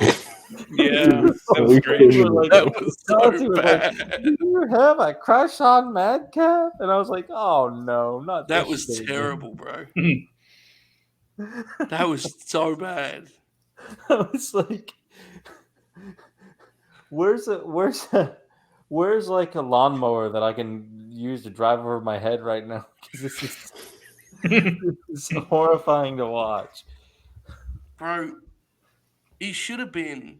Yeah, that was great. That was so bad. Like, "Do you have a crush on Madcap?" And I was like, "Oh no, not that." This Was statement. terrible, bro. That was so bad. I was like, "Where's like a lawnmower that I can use to drive over my head right now?" Because this is horrifying to watch. Bro, it should have been...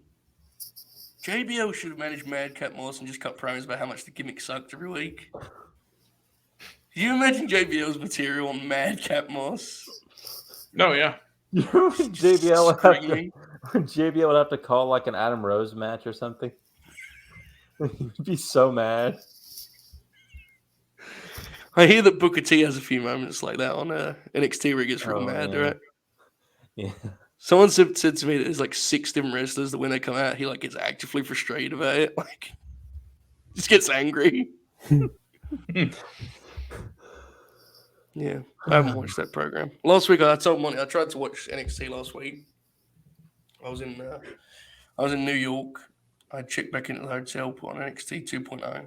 JBL should have managed Madcap Moss and just cut promos about how much the gimmick sucked every week. Can you imagine JBL's material on Madcap Moss? No, yeah. JBL would have to call like an Adam Rose match or something. He'd be so mad. I hear that Booker T has a few moments like that on NXT where he gets real mad, yeah. right? Yeah. Someone said to me that there's like 6 different wrestlers that when they come out, he like gets actively frustrated about it. Like, just gets angry. Yeah, I haven't watched that program. Last week, I told Monty I tried to watch NXT last week. I was in New York. I checked back into the hotel, put on NXT 2.0.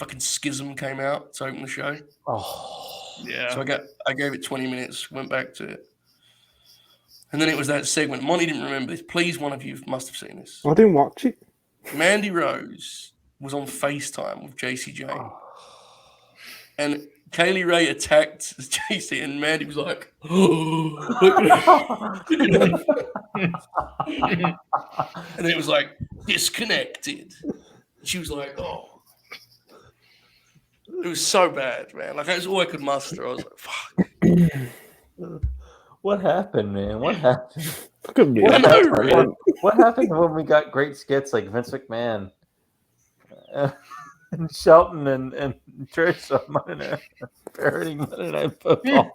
Fucking Schism came out to open the show. Oh, Yeah. So I gave it 20 minutes, went back to it. And then it was that segment. Monty didn't remember this. Please, one of you must have seen this. I didn't watch it. Mandy Rose was on FaceTime with JC Jane. And Kaylee Ray attacked JC, and Mandy was like, and it was like, disconnected. She was like, oh. It was so bad, man. Like, that's all I could muster. I was like, fuck. what happened, man? What happened? Look at me. What happened when we got great skits like Vince McMahon and Shelton and Trish on Monday Night, parodying Monday Night Football?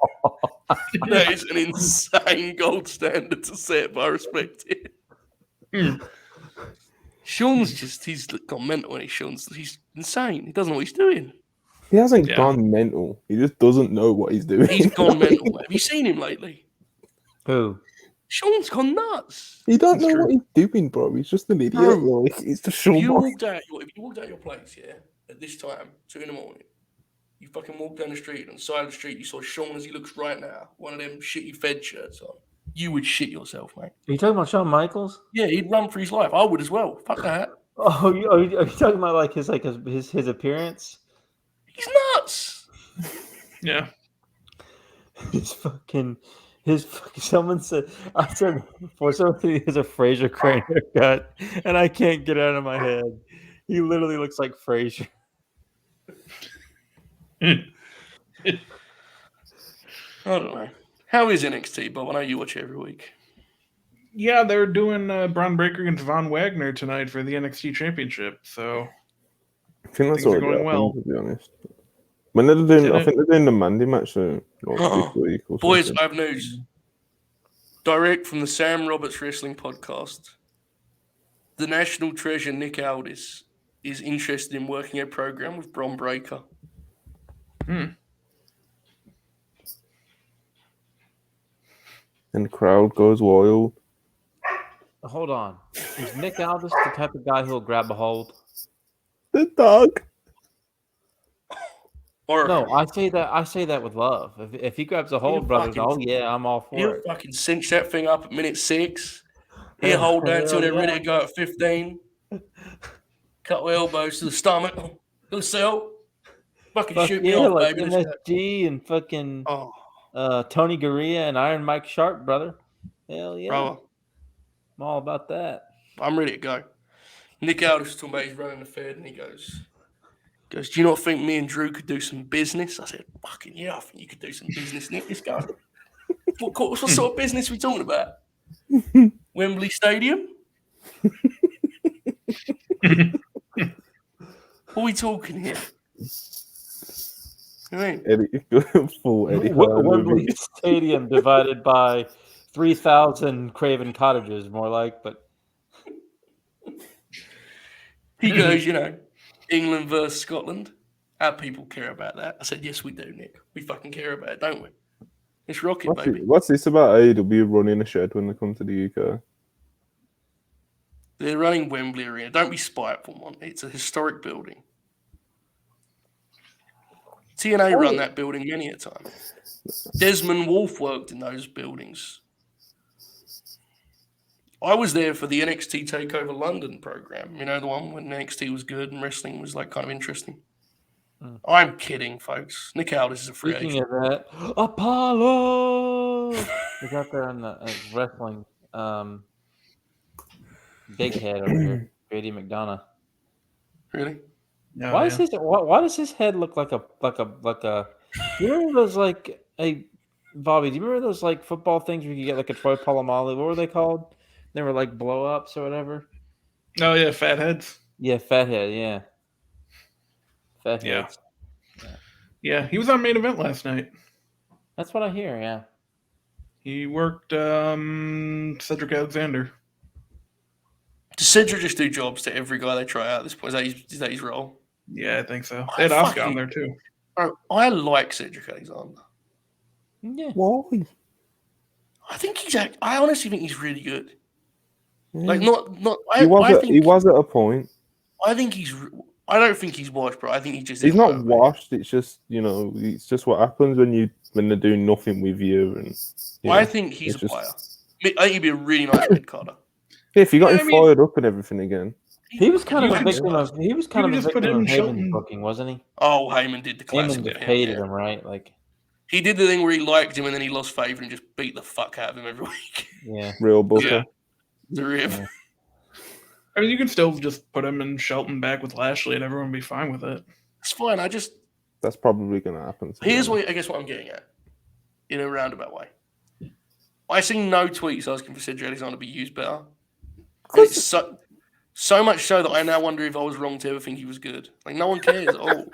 That is an insane gold standard to set, but I respect it. Sean's he's gone mental, and he's insane. He doesn't know what he's doing. He hasn't gone mental. He just doesn't know what he's doing. He's gone mental. Have you seen him lately? Who? Sean's gone nuts. He don't know what he's doing, bro. He's just an idiot. Like, he's just Sean. If you walked out your place, at this time, 2 a.m, you fucking walked down the street, and on the side of the street, you saw Sean as he looks right now, one of them shitty Fed shirts on. You would shit yourself, mate. Are you talking about Shawn Michaels? Yeah, he'd run for his life. I would as well. Fuck that. Oh, are you talking about like his appearance? He's nuts. Yeah. Someone said, I said before, someone said he has a Fraser Crane haircut, and I can't get it out of my head. He literally looks like Fraser. I don't know. How is NXT, Bob? I know you watch it every week. Yeah, they're doing Braun Breaker against Von Wagner tonight for the NXT Championship, so I think that's things are already going well. happened, to be honest. When they're doing, I think they're doing the Mandy match like this week or Boys, something. I have news. Direct from the Sam Roberts Wrestling Podcast. The National Treasure Nick Aldis is interested in working a program with Bron Breakker. And the crowd goes wild. Hold on. Is Nick Aldis the type of guy who'll grab a hold? The dog. Oracle. No, I say that with love. If he grabs a hold, brothers, I'm all for He'll it. fucking cinch that thing up at minute 6. He'll hold down until they're ready to go at 15. Couple elbows to the stomach. He'll sell. Fucking shoot me off, like baby. MSG and fucking Tony Gurria and Iron Mike Sharp, brother. Hell yeah. Bro, I'm all about that. I'm ready to go. Nick Aldis was talking about he's running the Fed, and he goes, do you not think me and Drew could do some business? I said, fucking yeah, I think you could do some business, Nick. Let's go. What sort of business are we talking about? Wembley Stadium? What are we talking here? I mean, Full Eddie Wembley Stadium divided by 3,000 Craven cottages, more like, but he goes, England versus Scotland. Our people care about that. I said, yes, we do, Nick. We fucking care about it, don't we? It's rocket, baby. What's this about AEW running a shed when they come to the UK? They're running Wembley Arena. Don't be spiteful, Monty. It's a historic building. TNA run that building many a time. Desmond Wolfe worked in those buildings. I was there for the NXT TakeOver London program. You know, the one when NXT was good and wrestling was like kind of interesting. I'm kidding, folks. Nick Aldis is a free agent. Speaking of that, Apollo! He's out there on the wrestling. Big head over here, JD McDonough. Really? No, Why does his head look like a? You remember those like Bobby? Do you remember those like football things where you could get like a Troy Polamalu? What were they called? They were like blow ups or whatever. Oh yeah, fatheads. Yeah, fathead. Yeah, Yeah. fatheads. Yeah, he was on main event last night. That's what I hear. Yeah. He worked Cedric Alexander. Does Cedric just do jobs to every guy they try out at this point? Is that his role? Yeah, I think so. They had Oscar on there too. Bro, I like Cedric Alexander. Yeah. Why? I think I honestly think he's really good. Like, Yeah. not. He was at a point. I think he's. I don't think he's washed, bro. I think he just. He's not washed. It's just it's just what happens when they're doing nothing with you. And I think he's a player. I think he'd be a really nice mid carder. Yeah, if you got him fired up and everything again. He was kind of a victim of Shelton. Heyman's booking, wasn't he? Oh, Heyman did the classic. Heyman just hated him, right? Like he did the thing where he liked him and then he lost favor and just beat the fuck out of him every week. Yeah, real booker. The rip. Yeah. I mean, you can still just put him and Shelton back with Lashley, and everyone will be fine with it. It's fine. That's probably going to happen. Here's what I'm getting at, in a roundabout way. I see no tweets asking for Cedric Alexander to be used better. And it's so much so that I now wonder if I was wrong to ever think he was good. Like, no one cares at all.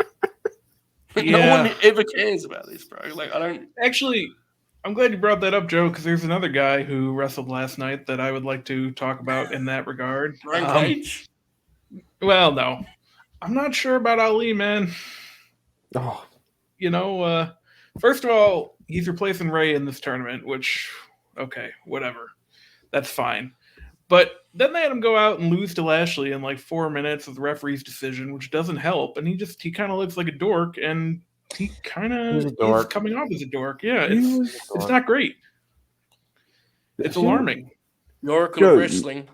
No one ever cares about this, bro. Like, I don't. Actually, I'm glad you brought that up, Joe, because there's another guy who wrestled last night that I would like to talk about in that regard. Brian Cage? Well, no. I'm not sure about Ali, man. Oh. First of all, he's replacing Ray in this tournament, which, okay, whatever. That's fine. But then they had him go out and lose to Lashley in like 4 minutes with the referee's decision, which doesn't help. And he kind of looks like a dork, and he kind of is coming off as a dork. Yeah, it's not great. It's alarming. The Oracle of Wrestling.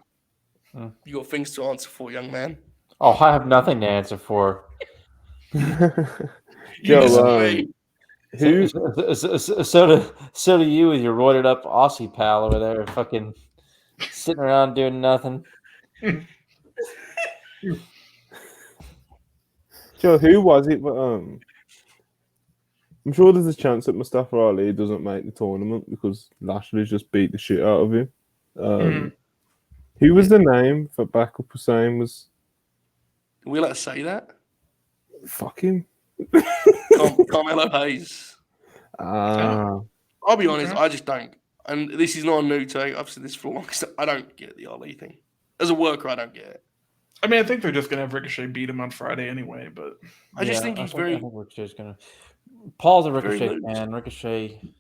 You got things to answer for, young man. Oh, I have nothing to answer for. Joe, who? So do you with your roided up Aussie pal over there, fucking sitting around doing nothing. Joe, who was it? But I'm sure there's a chance that Mustafa Ali doesn't make the tournament because Lashley's just beat the shit out of him. Who was the name for backup Hussein was? Are we allowed to say that? Fuck him. Carmelo Hayes. I'll be honest, I just don't. And this is not a new take. I've said this for a long time. I don't get the Ali thing. As a worker, I don't get it. I mean, I think they're just going to have Ricochet beat him on Friday anyway, but... I just think he's very... I think Ricochet's going to... Paul's a Ricochet fan. Ricochet...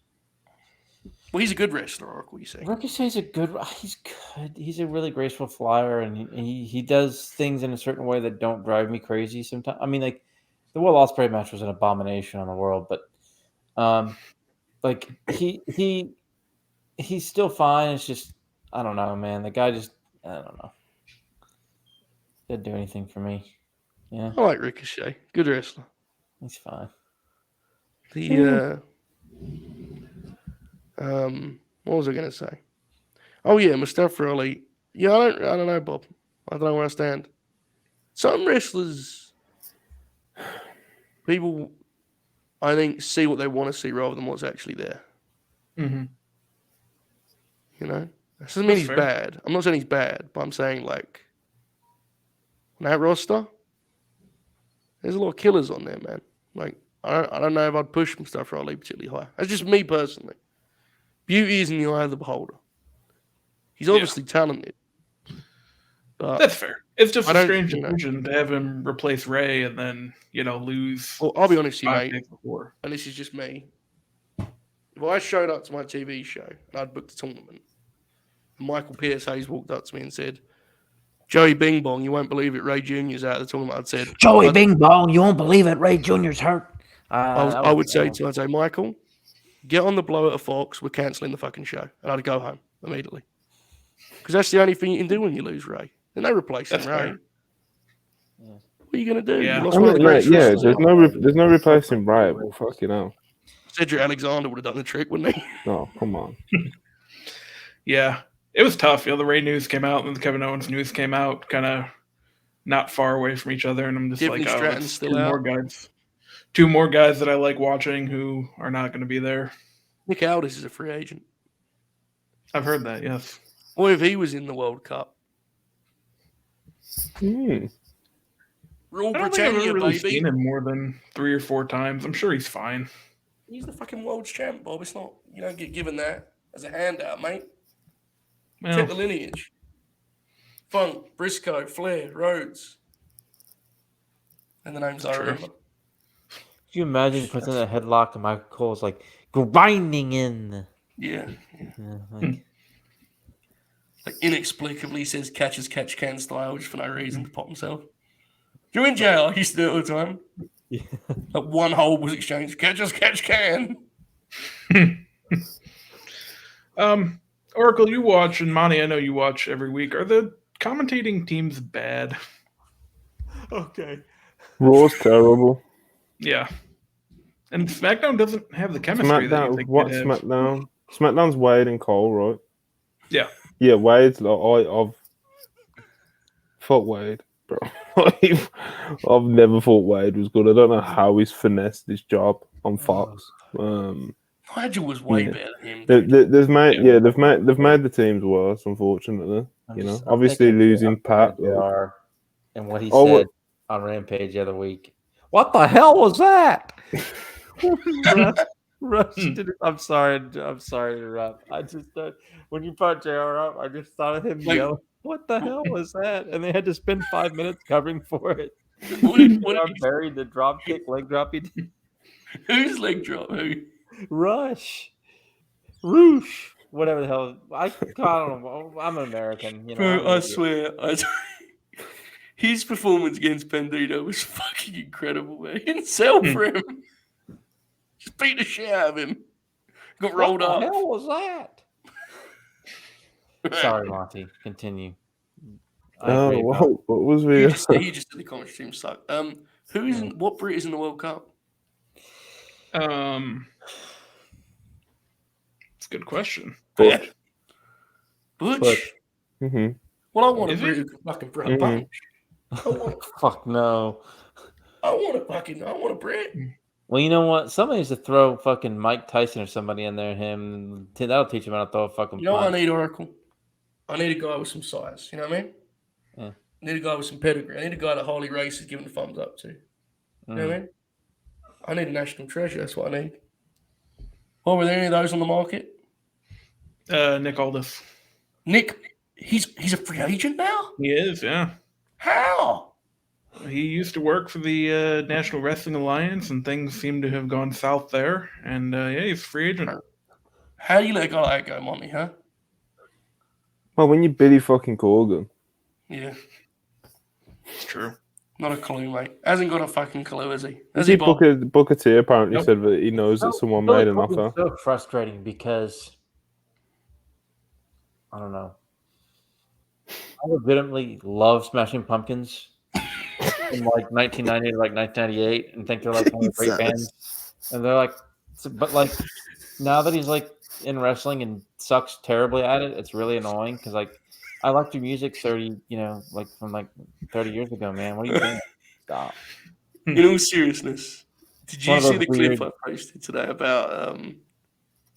Well, he's a good wrestler, Oracle, you say. Ricochet's a good... He's good. He's a really graceful flyer, and he does things in a certain way that don't drive me crazy sometimes. I mean, like, the Will Ospreay match was an abomination on the world, but... like, he's still fine. It's just... I don't know, man. The guy just... I don't know. Didn't do anything for me. Yeah. I like Ricochet. Good wrestler. He's fine. What was I going to say? Oh yeah, Mustafa Ali. Yeah, I don't know, Bob. I don't know where I stand. Some wrestlers, people, I think, see what they want to see rather than what's actually there. Mm-hmm. You know, that doesn't mean he's bad. I'm not saying he's bad, but I'm saying like on that roster, there's a lot of killers on there, man. Like I don't know if I'd push Mustafa Ali particularly high. That's just me personally. Beauty is in the eye of the beholder. He's obviously talented. But that's fair. It's just a strange decision to have him replace Ray and then, lose. Well, I'll be honest with you, mate. And this is just me. If I showed up to my TV show and I'd booked a tournament, and Michael Pierce Hayes walked up to me and said, Joey Bing Bong, you won't believe it, Ray Jr.'s out of the tournament. I'd said, Joey Bing Bong, you won't believe it, Ray Jr.'s hurt. I would say to him, I'd say, Michael, get on the blow at a Fox. We're cancelling the fucking show. And I'd go home immediately. Because that's the only thing you can do when you lose Ray. There's no replacing Ray. Yeah. What are you going to do? Yeah, there's no replacing Ray. Well, fucking hell. Cedric Alexander would have done the trick, wouldn't he? Oh, come on. Yeah, it was tough. The Ray news came out, and the Kevin Owens news came out, kind of not far away from each other, and I'm just Tiffany like, oh, Stratton's that's still out. two more guys that I like watching who are not going to be there. Nick Aldis is a free agent. I've heard that. Yes. What if he was in the World Cup? Hmm. Rule I don't think I've Britannia, ever really baby. seen him more than 3 or 4 times. I'm sure he's fine. He's the fucking world champ, Bob. It's not, you don't get given that as a handout, mate. Well, Check the lineage. Funk, Briscoe, Flair, Rhodes. And the names I True. remember. Could you imagine putting a headlock and Michael Cole's like grinding in? Yeah. Like, Like inexplicably says catch can style just for no reason to pop himself. You're in jail. I used to do it all the time. yeah. Like one hold was exchanged. Catch can. Oracle, you watch, and Monty, I know you watch every week. Are the commentating teams bad? Okay. Raw's terrible. Yeah. And SmackDown doesn't have the chemistry that you SmackDown. think What they'd have. SmackDown? SmackDown's Wade and Cole, right? Yeah. Yeah, Wade's like I've fuck Wade, bro. I've never thought Wade was good. I don't know how he's finessed this job on Fox. Nigel was way Yeah. better than him. They've made the teams worse, unfortunately. I'm Obviously thinking losing of Pat. JR and what he Oh, said on Rampage the other week. What the hell was that? Rush did it. I'm sorry to interrupt. I just when you brought JR up, I just thought of him yelling, "What the hell was that?" And they had to spend 5 minutes covering for it. What did Buried the drop kick, leg drop. He did. whose leg drop? Who? Rush, Roosh, whatever the hell. I don't know. I'm an American, you know. Bro, I'm an I idiot. swear, his performance against Bandito was fucking incredible, man. He didn't sell for him. Just beat the shit out of him. Got rolled What up. the hell was that? Sorry, Monty. Continue. I Oh, agree about- what was You we? just said the commentary team suck. Who is in, what Brit is in the World Cup? It's a good question. Butch. Butch. Mm-hmm. Well, I want a Is Brit it? who can fucking throw a punch. Fuck no. I want a Brit. Well, you know what? Somebody needs to throw fucking Mike Tyson or somebody in there. Him. That'll teach him how to throw a fucking You know what I punch. need, Oracle? I need a guy with some size. You know what I mean? Yeah. I need a guy with some pedigree. I need a guy that Harley Race is giving the thumbs up to. You know what I mean? I need a national treasure. That's what I need. Oh, were there any of those on the market? Nick Aldis. Nick, he's a free agent now? He is, yeah. How? He used to work for the National Wrestling Alliance, and things seem to have gone south there. And yeah, he's a free agent. How do you let a guy like that go, Monty, huh? Well, when you Billy fucking Corgan. Yeah. It's true. Not a clue, mate. Hasn't got a fucking clue, has he? Has Is he, he Bob? Booker T apparently Nope. said that he knows that someone made an offer. So frustrating because I don't know. I legitimately love Smashing Pumpkins in like 1990 to like 1998, and think they're like one of the great bands. And they're like, but like now that he's like in wrestling and sucks terribly at it, it's really annoying because like I liked your music 30, like from like 30 years ago, man. What are you doing? Stop. In all seriousness, did you One of see those the clip weird- I posted today about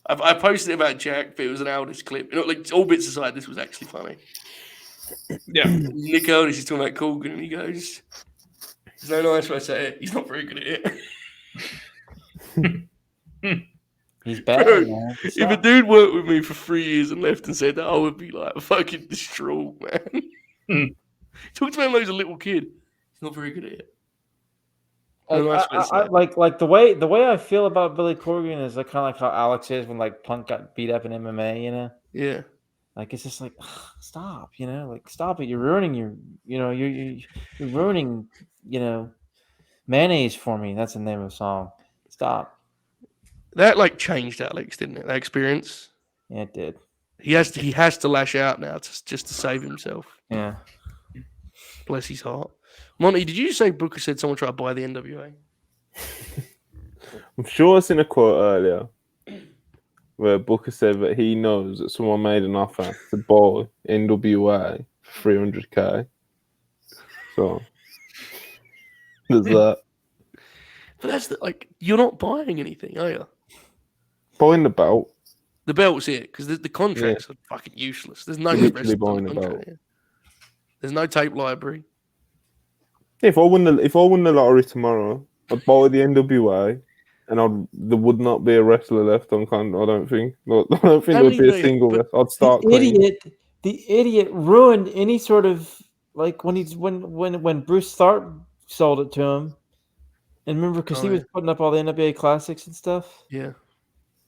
I posted it about Jack, but it was an Aldis clip. Like all bits aside, this was actually funny. Yeah. Nick Aldis is talking about Corgan, and he goes, "There's no nice way to say it. He's not very good at it." He's bad, Bro, man. if a dude worked with me for 3 years and left and said that, I would be like fucking distraught, man. Talked about him like he's a little kid. He's not very good at it. No nice way to say it. Like the way I feel about Billy Corgan is like kind of like how Alex is when like Punk got beat up in MMA, Yeah. Like it's just like stop, like stop it. You're ruining you're ruining, mayonnaise for me. That's the name of the song. Stop. That like changed Alex, didn't it? That experience. Yeah, it did. He has to lash out now just to save himself. Yeah. Bless his heart. Monty, did you say Booker said someone tried to buy the NWA? I'm sure I seen a quote earlier. where Booker said that he knows that someone made an offer to buy NWA for $300K. So there's that. But that's you're not buying anything, are you? Buying the belt. The belt's it because the contracts are fucking useless. There's no You're literally wrestlers on buying the a contract. belt. Yeah. There's no tape library. If I won the lottery tomorrow, I'd buy the NWA, and there would not be a wrestler left on con. I don't think. Like, I don't think How there would many be a do you- single. but I'd start clean. The idiot ruined any sort of like when Bruce Tharp sold it to him. And remember, because he was putting up all the NWA classics and stuff. Yeah.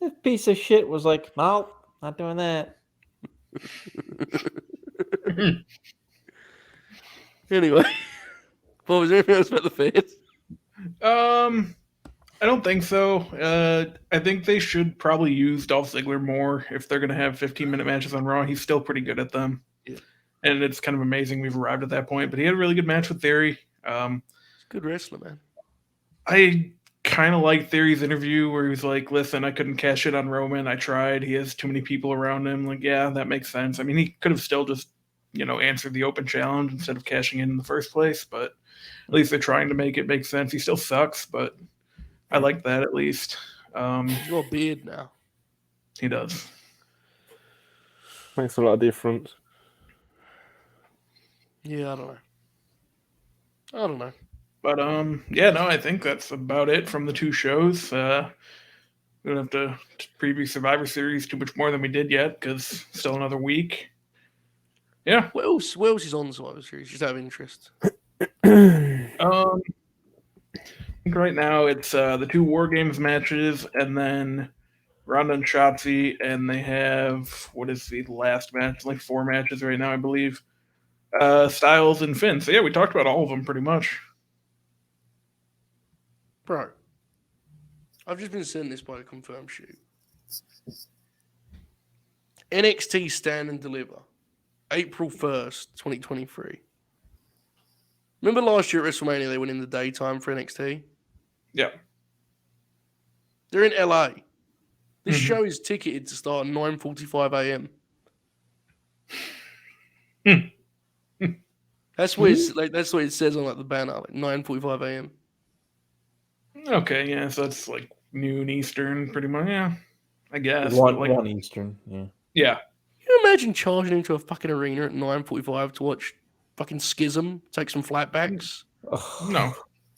That piece of shit was like, no, not doing that. Anyway, what was there anything else about the fans? I don't think so. I think they should probably use Dolph Ziggler more if they're going to have 15-minute matches on Raw. He's still pretty good at them. Yeah. And it's kind of amazing we've arrived at that point. But he had a really good match with Theory. He's a good wrestler, man. I kind of like Theory's interview where he was like, listen, I couldn't cash it on Roman. I tried. He has too many people around him. Like, yeah, that makes sense. I mean, he could have still just, answered the open challenge instead of cashing in the first place. But at least they're trying to make it make sense. He still sucks, but I like that at least. He's got a beard now. He does. Makes a lot of difference. Yeah, I don't know. But I think that's about it from the two shows. We don't have to preview Survivor Series too much more than we did yet because still another week. Yeah. What else is on Survivor Series? Just out of interest. I think right now it's the two WarGames matches and then Ronda and Shotzi, and they have what is the last match? Like 4 matches right now, I believe. Styles and Finn. So yeah, we talked about all of them pretty much. Bro, I've just been sent this by a confirmed shoot. NXT Stand and Deliver, April 1st, 2023. Remember last year at WrestleMania, they went in the daytime for NXT? Yeah. They're in LA. This show is ticketed to start at 9:45 a.m. That's what that's what it says on the banner, 9:45 a.m. Okay, yeah, so that's like noon Eastern, pretty much. Yeah, I guess. One Eastern, yeah. Yeah. Can you imagine charging into a fucking arena at 9:45 to watch fucking Schism take some flatbacks? No,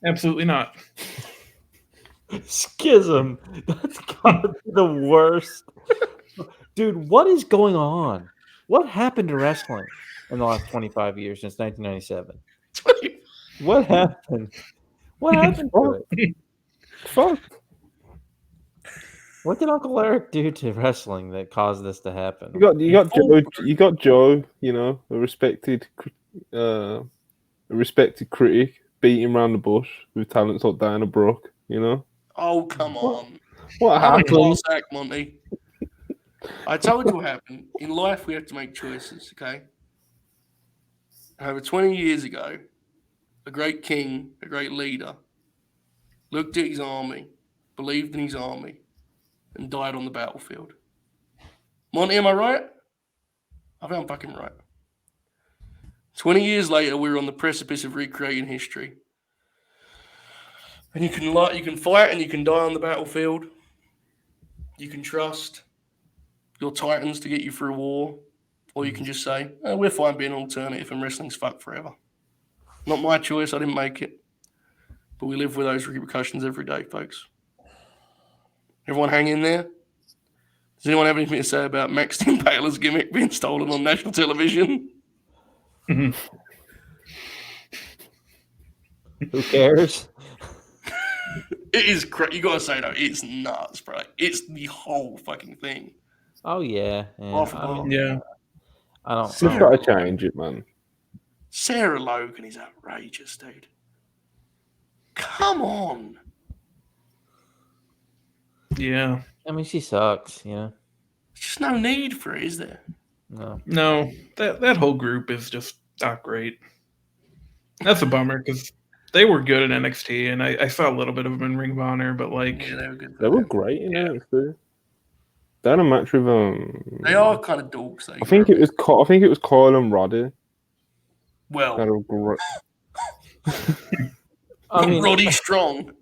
absolutely not. Schism. That's gotta be the worst. Dude, what is going on? What happened to wrestling in the last 25 years since 1997? What happened? What happened to it? Fuck. What did Uncle Eric do to wrestling that caused this to happen? You got Joe, a respected critic beating around the bush with talents like Dana Brooke, Oh, come on. What happened? Class act, Monty. I told you what happened. In life, we have to make choices, okay? Over 20 years ago, a great king, a great leader, looked at his army, believed in his army, and died on the battlefield. Monty, am I right? I think I'm fucking right. 20 years later, we're on the precipice of recreating history. And you can fight and you can die on the battlefield. You can trust your titans to get you through war. Or you can just say, we're fine being an alternative and wrestling's fucked forever. Not my choice, I didn't make it. But we live with those repercussions every day, folks. Everyone hang in there? Does anyone have anything to say about Max Impaler's gimmick being stolen on national television? Who cares? It is crazy. You gotta say though, it's nuts, bro. It's the whole fucking thing. Oh yeah. Yeah. I don't. You've got to change it, man. Sarah Logan is outrageous, dude. Come on. Yeah. I mean, she sucks. There's just no need for it, is there? No. That whole group is just not great. That's a bummer because they were good at NXT, and I saw a little bit of them in Ring of Honor, but Yeah, they were good. They were great in NXT. They had a match with They are kind of dogs. Though, I think it was Kyle and Roddy. Well, They had a great... I mean, Roddy Strong.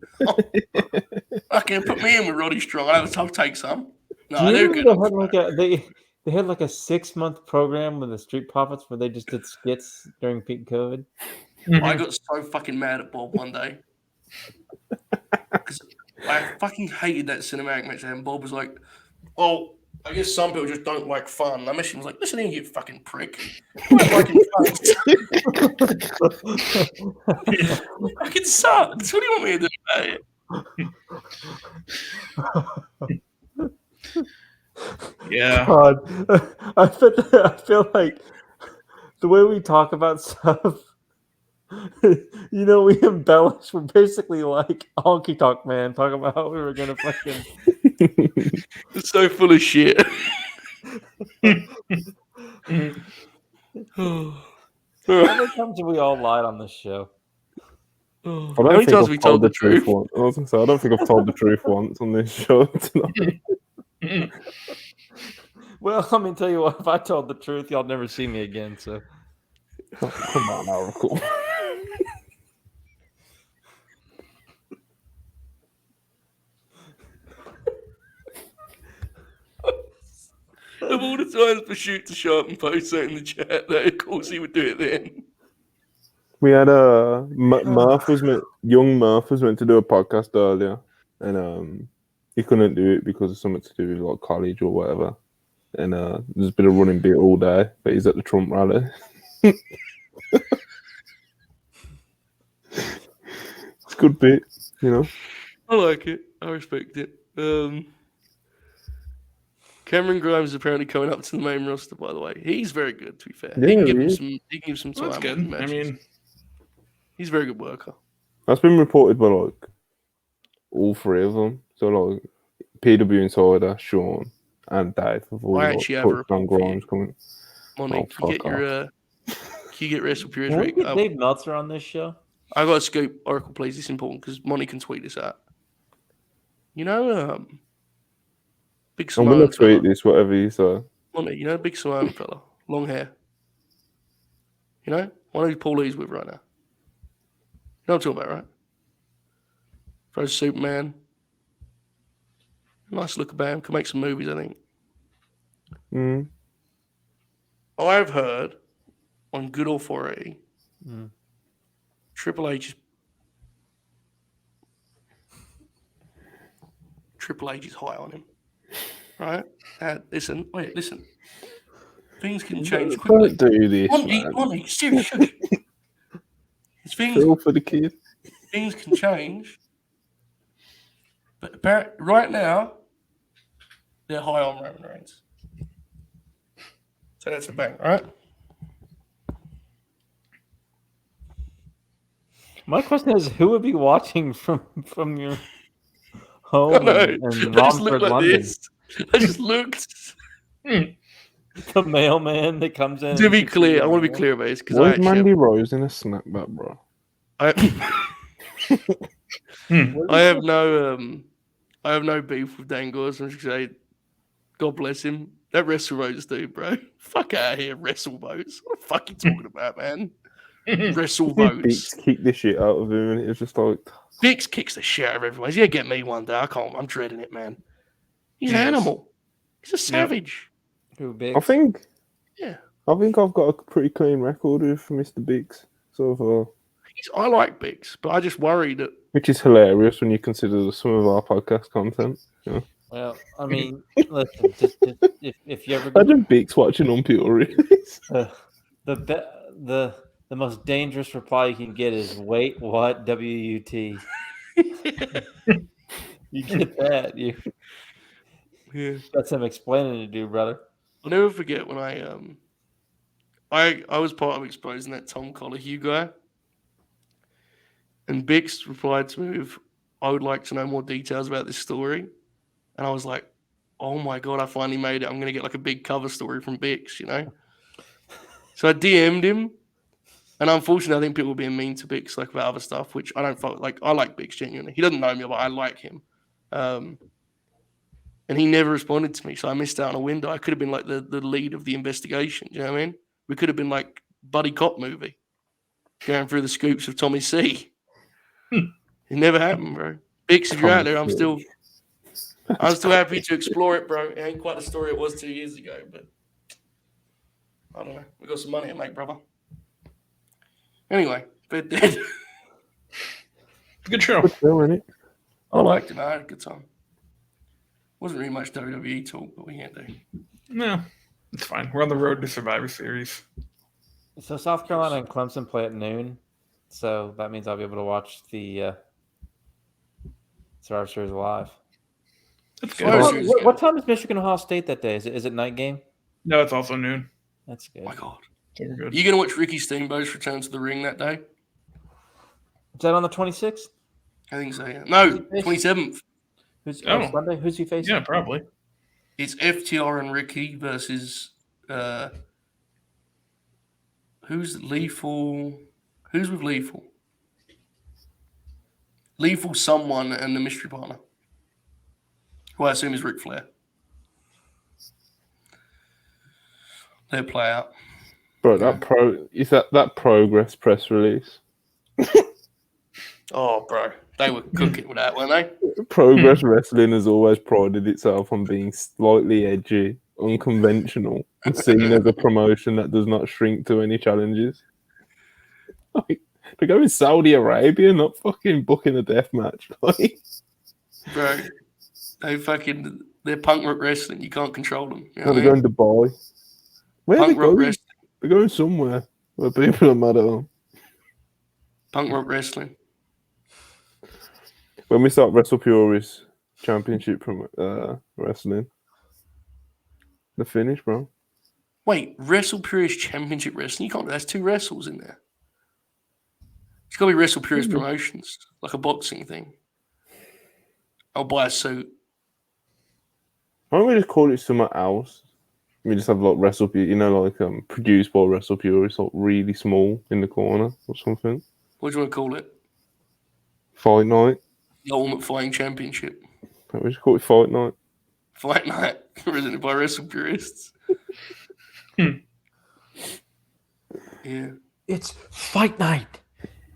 Okay, put me in with Roddy Strong. I'll take some. No, do you they're remember good. they had like a 6-month program with the Street Profits where they just did skits during peak COVID? I got so fucking mad at Bob one day because I fucking hated that cinematic match. And Bob was like, "Oh, I guess some people just don't like fun." And I messaged him, was like, "Listen in, you fucking prick. I don't like fun. Fucking sucks. What do you want me to do?" Yeah. God, I feel like the way we talk about stuff, we embellish. We're basically like honky talk man talking about how we were gonna fucking. It's so full of shit. How many times have we all lied on this show? I How don't many think times have I've we told told the the truth? truth once. I was gonna say, I don't think I've told the truth once on this show tonight. Well, let me tell you what. If I told the truth, y'all never see me again. So Oh, come on, Oracle. Of all the times for Shoot to Sharp and post that in the chat, that of course he would do it then. We had young Murph was meant to do a podcast earlier, and he couldn't do it because of something to do with like college or whatever. And there's been a running bit all day, but he's at the Trump rally. It's a good bit, I like it. I respect it. Cameron Grimes is apparently coming up to the main roster, by the way. He's very good, to be fair. Yeah, he can give he him is. some. He can give some time. That's good. on the I matches. mean, he's a very good worker. That's been reported by like all three of them. So like PW Insider, Sean, and Dave have all I like, actually have a touched on report for you. Grimes coming. Monty, Oh, can you get fuck your can you get Wrestle Purists can we ready? get Dave Meltzer on this show? I got a scoop. Oracle plays this important because Monty can tweet this out. Big I'm gonna Samoan fella. tweet this, whatever you say. Monty, big Samoan fella, long hair. One who Paul Lee's with right now. You know what I'm talking about, right? Throws Superman. Nice look about him. Can make some movies, I think. Mm. I've heard on good authority, Triple H is high on him, right? Listen. Things can change quickly. Don't do this, man. Monty, seriously. Feel for the kid. Things can change, but right now they're high on Roman Reigns. So that's a bang, right? My question is, who would be watching from your home in Romford, London? This. I just looked. The mailman that comes in. To be clear, I want to be clear about this because Why is Mandy Rose in a snapback, bro? I have no beef with Dan Gores. I'm just gonna say, God bless him. That Wrestle Rose dude, bro. Fuck out of here, Wrestle Votes. What the fuck are you talking about, man? Wrestle Votes. Bix kicked the shit out of him, and it was just like Bix kicks the shit out of everyone. He's gonna get me one day. I'm dreading it, man. He's an animal. He's a savage. Who Bix? I think I've got a pretty clean record with Mr. Biggs so far. I like Bix, but I just worry that. Which is hilarious when you consider some of our podcast content. Yeah. Well, I mean, listen, just if you ever Imagine Bix watching on Pure. the most dangerous reply you can get is "Wait, what? WUT." You get that? You got some explaining to do, brother. I'll never forget when I was part of exposing that Tom Colohue guy, and Bix replied to me with, "I would like to know more details about this story," and I was like, "Oh my god, I finally made it! I'm gonna get like a big cover story from Bix, So I DM'd him, and unfortunately, I think people were being mean to Bix like about other stuff, which I don't like. I like Bix genuinely. He doesn't know me, but I like him. And he never responded to me, so I missed out on a window. I could have been like the lead of the investigation. Do you know what I mean? We could have been like buddy cop movie, going through the scoops of Tommy C. It never happened, bro. Bix, if you're out there, I'm still happy to explore it, bro. It ain't quite the story it was 2 years ago, but I don't know. We got some money to make, brother. Anyway, but Good show. Good show, isn't it? I liked it. I had a good time. Wasn't really much WWE talk, but we can't do. No, it's fine. We're on the road to Survivor Series. So South Carolina and Clemson play at noon, so that means I'll be able to watch the Survivor Series live. That's Survivor good. Series. What time is Michigan Ohio State that day? Is it night game? No, it's also noon. That's good. Oh my God. So we're good. Are you going to watch Ricky Steamboat's return to the ring that day? Is that on the 26th? I think so, yeah. No, 27th. Who's Oh. Sunday? Who's he facing? Yeah, probably. It's FTR and Ricky versus who's Lethal? Who's with Lethal? Lethal someone and the mystery partner, who I assume is Ric Flair. They'll play out. Bro, that progress press release. Oh, bro. They were cooking with that, weren't they? Progress Wrestling has always prided itself on being slightly edgy, unconventional, and seen as a promotion that does not shrink to any challenges. Like, they're going Saudi Arabia, not fucking booking a death match. Like, Bro, they're punk rock wrestling. You can't control them. You know no, what I they're mean? going to Dubai. Where are they Punk rock going? wrestling. They're going somewhere where people are mad at them. Punk rock wrestling. When we start Wrestle Purist Championship wrestling, the finish, bro. Wait, Wrestle Purist Championship Wrestling? You can't. That's 2 wrestles in there. It's got to be Wrestle Purist Promotions, like a boxing thing. I'll buy a suit. Why don't we just call it something else? We just have like Wrestle Purist, like produced by Wrestle Purist, like really small in the corner or something. What do you want to call it? Fight Night. The Ultimate Fighting Championship. We just call it Fight Night. Fight Night, presented by Wrestle Purists. Yeah. It's fight night.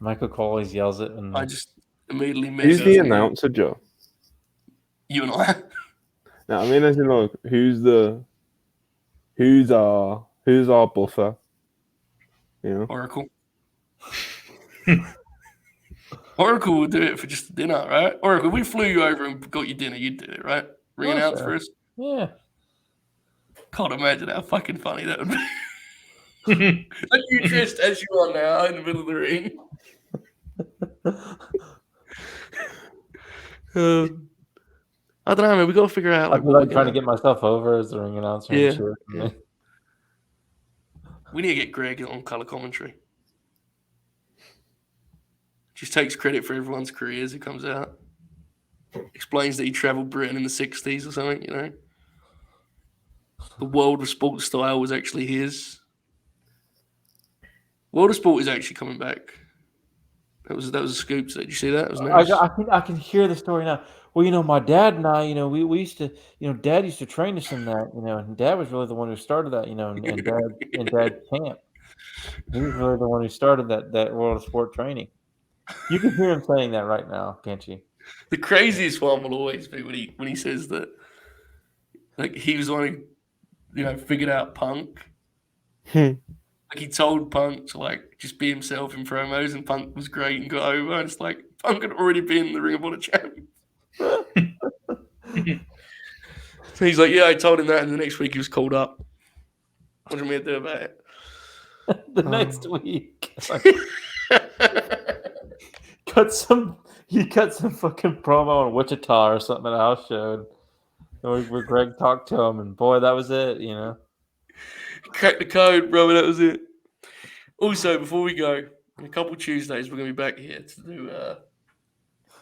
Michael Cole always yells it. And I just immediately Who's the announcer, Joe? You and I. No, I mean, as in like, who's our buffer? You know? Oracle. Oracle would do it for just dinner, right? Oracle, we flew you over and got you dinner, you'd do it, right? Ring announce for us. Yeah. Can't imagine how fucking funny that would be. Like you dressed as you are now in the middle of the ring. I don't know, man. We got to figure out. I feel like trying to get myself over as the ring announcer. Yeah. And shit. Yeah. We need to get Greg on color commentary. Just takes credit for everyone's career as it comes out. Explains that he traveled Britain in the 60s or something, The world of sport style was actually his. World of Sport is actually coming back. That was a scoop. Did you see that? It was nice. I can hear the story now. Well, my dad and I, we used to, Dad used to train us in that, and Dad was really the one who started that, and Dad camp. He was really the one who started that World of Sport training. You can hear him saying that right now, can't you? The craziest one will always be when he says that, like he was the one who, figured out Punk. Like he told Punk to just be himself in promos, and Punk was great and got over. And it's like Punk had already been the Ring of Honor champion. So he's like, yeah, I told him that, and the next week he was called up. What do you mean to do about it? The next week, he cut some fucking promo in Wichita or something at a house show, where Greg talked to him, and boy, that was it, Crack the code, brother. That was it. Also, before we go, in a couple Tuesdays, we're going to be back here to do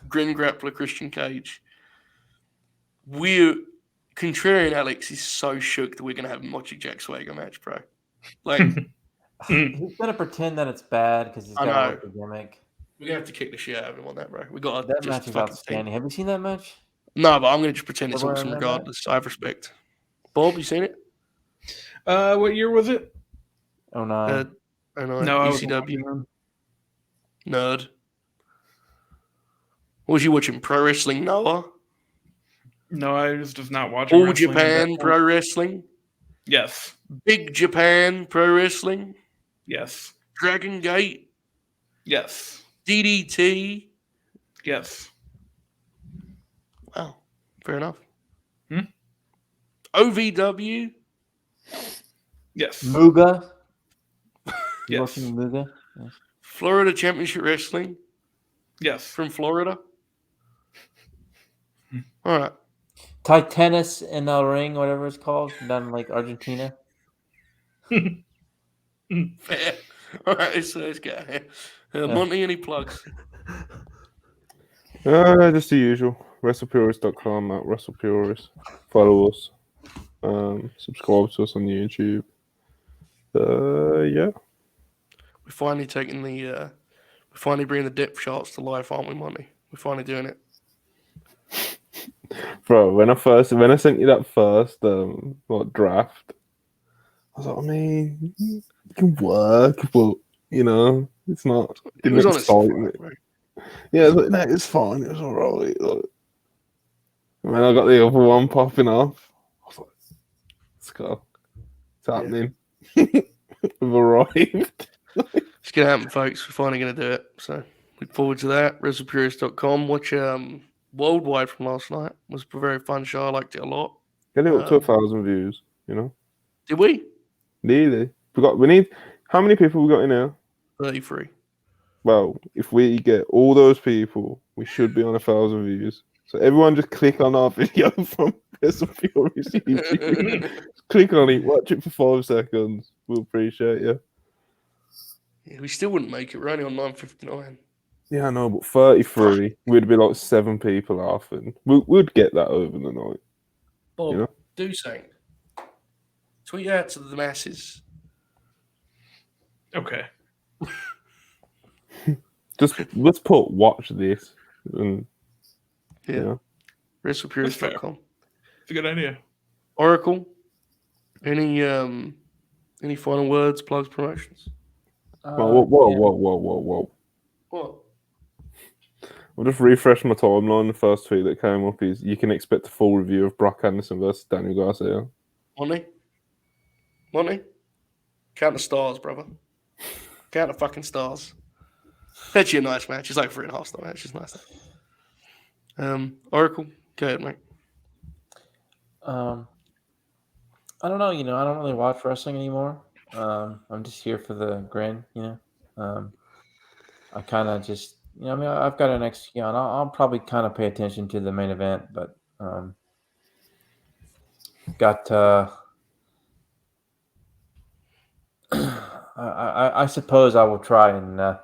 Grim Grappler Christian Cage. Contrarian Alex is so shook that we're going to have a Mochi Jack Swagger match, bro. He's going to pretend that it's bad because he's got a gimmick. We're going to have to kick the shit out of him on that, bro. We got that match is outstanding. Have you seen that match? No, but I'm going to just pretend it's Everyone awesome remember that? regardless. I have respect. Bob, you seen it? What year was it? Oh no. Oh no, No, I was ECW. Nerd. What was you watching? Pro Wrestling Noah? No, I was just not watching All wrestling at that Japan point. Pro Wrestling? Yes. Big Japan Pro Wrestling? Yes. Dragon Gate? Yes. DDT? Yes. Wow, fair enough. Hmm? OVW? Yes. Muga. You Yes. watching Muga? Yes. Florida Championship Wrestling? Yes. From Florida? All right. Titanus in El Ring, whatever it's called, down in like Argentina. Fair. All right, so let's go. Monty, any plugs? Just the usual. WrestlePurist.com at WrestlePurist. Follow us. Subscribe to us on YouTube. Yeah. We're finally taking the. We're finally bringing the depth charts to life, aren't we, Monty? We're finally doing it. Bro, when I sent you that first draft, I was like, I mean, it can work, but it's not. It was honestly excite fine, me. right? Yeah, I was like, no, it's fine. It was alright. Like, and then I got the other one popping off. I was like, let's go. It's happening. We've arrived. It's gonna happen, folks. We're finally gonna do it. So look forward to that. WrestlePurist.com. Watch Worldwide from last night. It was a very fun show. I liked it a lot. Get it up to 1,000 views. Did we? Nearly. We need. How many people we got in here? 33. Well, if we get all those people, we should be on 1,000 views. So everyone just click on our video from WrestlePurist YouTube. Just click on it, watch it for 5 seconds. We'll appreciate you. Yeah, we still wouldn't make it. We're only on 9:59. Yeah, I know, but 33, we'd be like 7 people laughing. We'd get that over the night. Bob, do something. Tweet out to the masses. Okay. Just let's put watch this and WrestlePurist.com. It's a good idea. Oracle. Any final words, plugs, promotions? Whoa. What? I'll just refresh my timeline. The first tweet that came up is you can expect a full review of Brock Anderson versus Daniel Garcia. Money? Count the stars, brother. Count the fucking stars. That's a nice match. It's like 3.5 star match. It's nice. Oracle, go ahead, mate. I don't know. I don't really watch wrestling anymore. I'm just here for the grin. I kind of just, I've got an NXT on. I'll probably kind of pay attention to the main event, but got. I suppose I will try and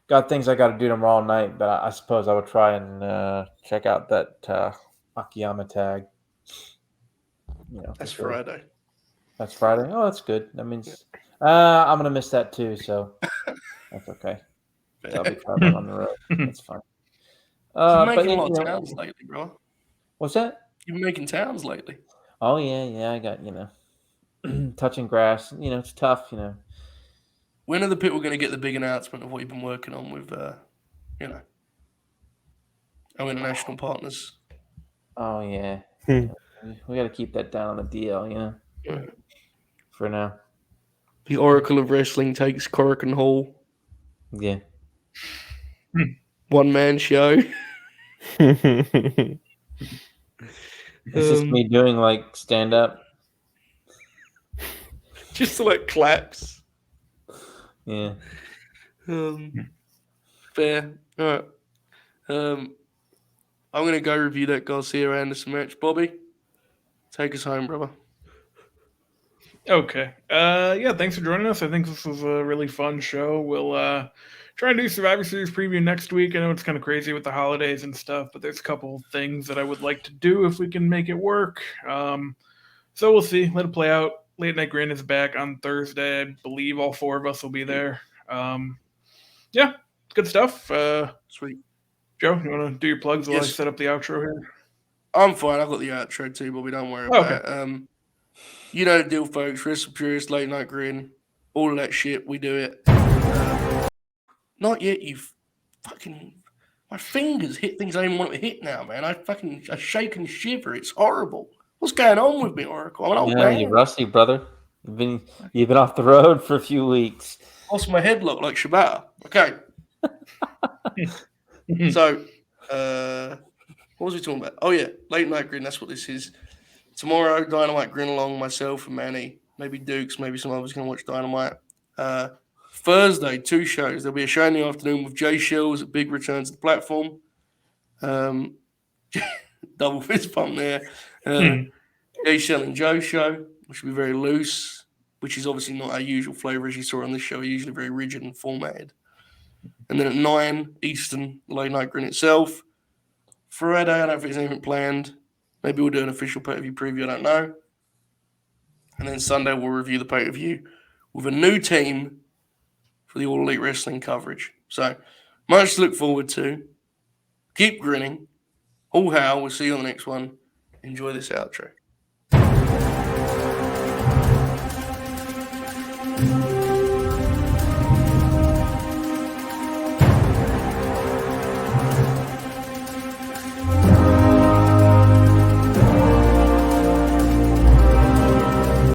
got things I got to do tomorrow night, but I suppose I will try and check out that Akiyama tag. That's Friday. That's Friday. Oh, that's good. That means I'm gonna miss that too, so that's okay. I'll be traveling on the road. That's fine. You've been making a lot of towns lately, bro. What's that? You've been making towns lately. Oh yeah. I got touching grass. It's tough. When are the people going to get the big announcement of what you've been working on with, our international partners? Oh yeah. We got to keep that down on the DL, for now. The Oracle of Wrestling takes Corrigan Hall. Yeah. One-man show. It's just me doing like stand-up. Just like claps. Yeah. Fair. All right. I'm going to go review that Garcia Anderson match. Bobby, take us home, brother. Okay. Thanks for joining us. I think this was a really fun show. We'll try and do Survivor Series preview next week. I know it's kind of crazy with the holidays and stuff, but there's a couple things that I would like to do if we can make it work. So we'll see. Let it play out. Late Night Grin is back on Thursday. I believe all 4 of us will be there. Good stuff. Sweet. Joe, you want to do your plugs while Yes. I set up the outro here? I'm fine. I've got the outro too, Bobby. Don't worry about it. You know the deal, folks. Wrestle Purist, Late Night Grin, all of that shit. We do it. Not yet. You've fucking. My fingers hit things I didn't want to hit now, man. I shake and shiver. It's horrible. What's going on with me, Oracle? I'm an old man. You're rusty, brother. You've been off the road for a few weeks. Lost my headlock like Shibata. Okay. So, what was we talking about? Oh, yeah. Late Night Grin. That's what this is. Tomorrow, Dynamite Grin along, myself and Manny. Maybe Dukes. Maybe some others can watch Dynamite. Thursday, 2 shows. There'll be a show in the afternoon with Jay Shills at Big Return to the Platform. Double fist pump there. Jay Shell and Joe show, which will be very loose, which is obviously not our usual flavour as you saw on this show, usually very rigid and formatted. And then at 9 Eastern, the Late Night Grin itself. Friday, I don't know if there's anything planned. Maybe we'll do an official pay-per-view preview, I don't know. And then Sunday, we'll review the pay-per-view with a new team for the All Elite Wrestling coverage. So, much to look forward to. Keep grinning. All hail. We'll see you on the next one. Enjoy this outro.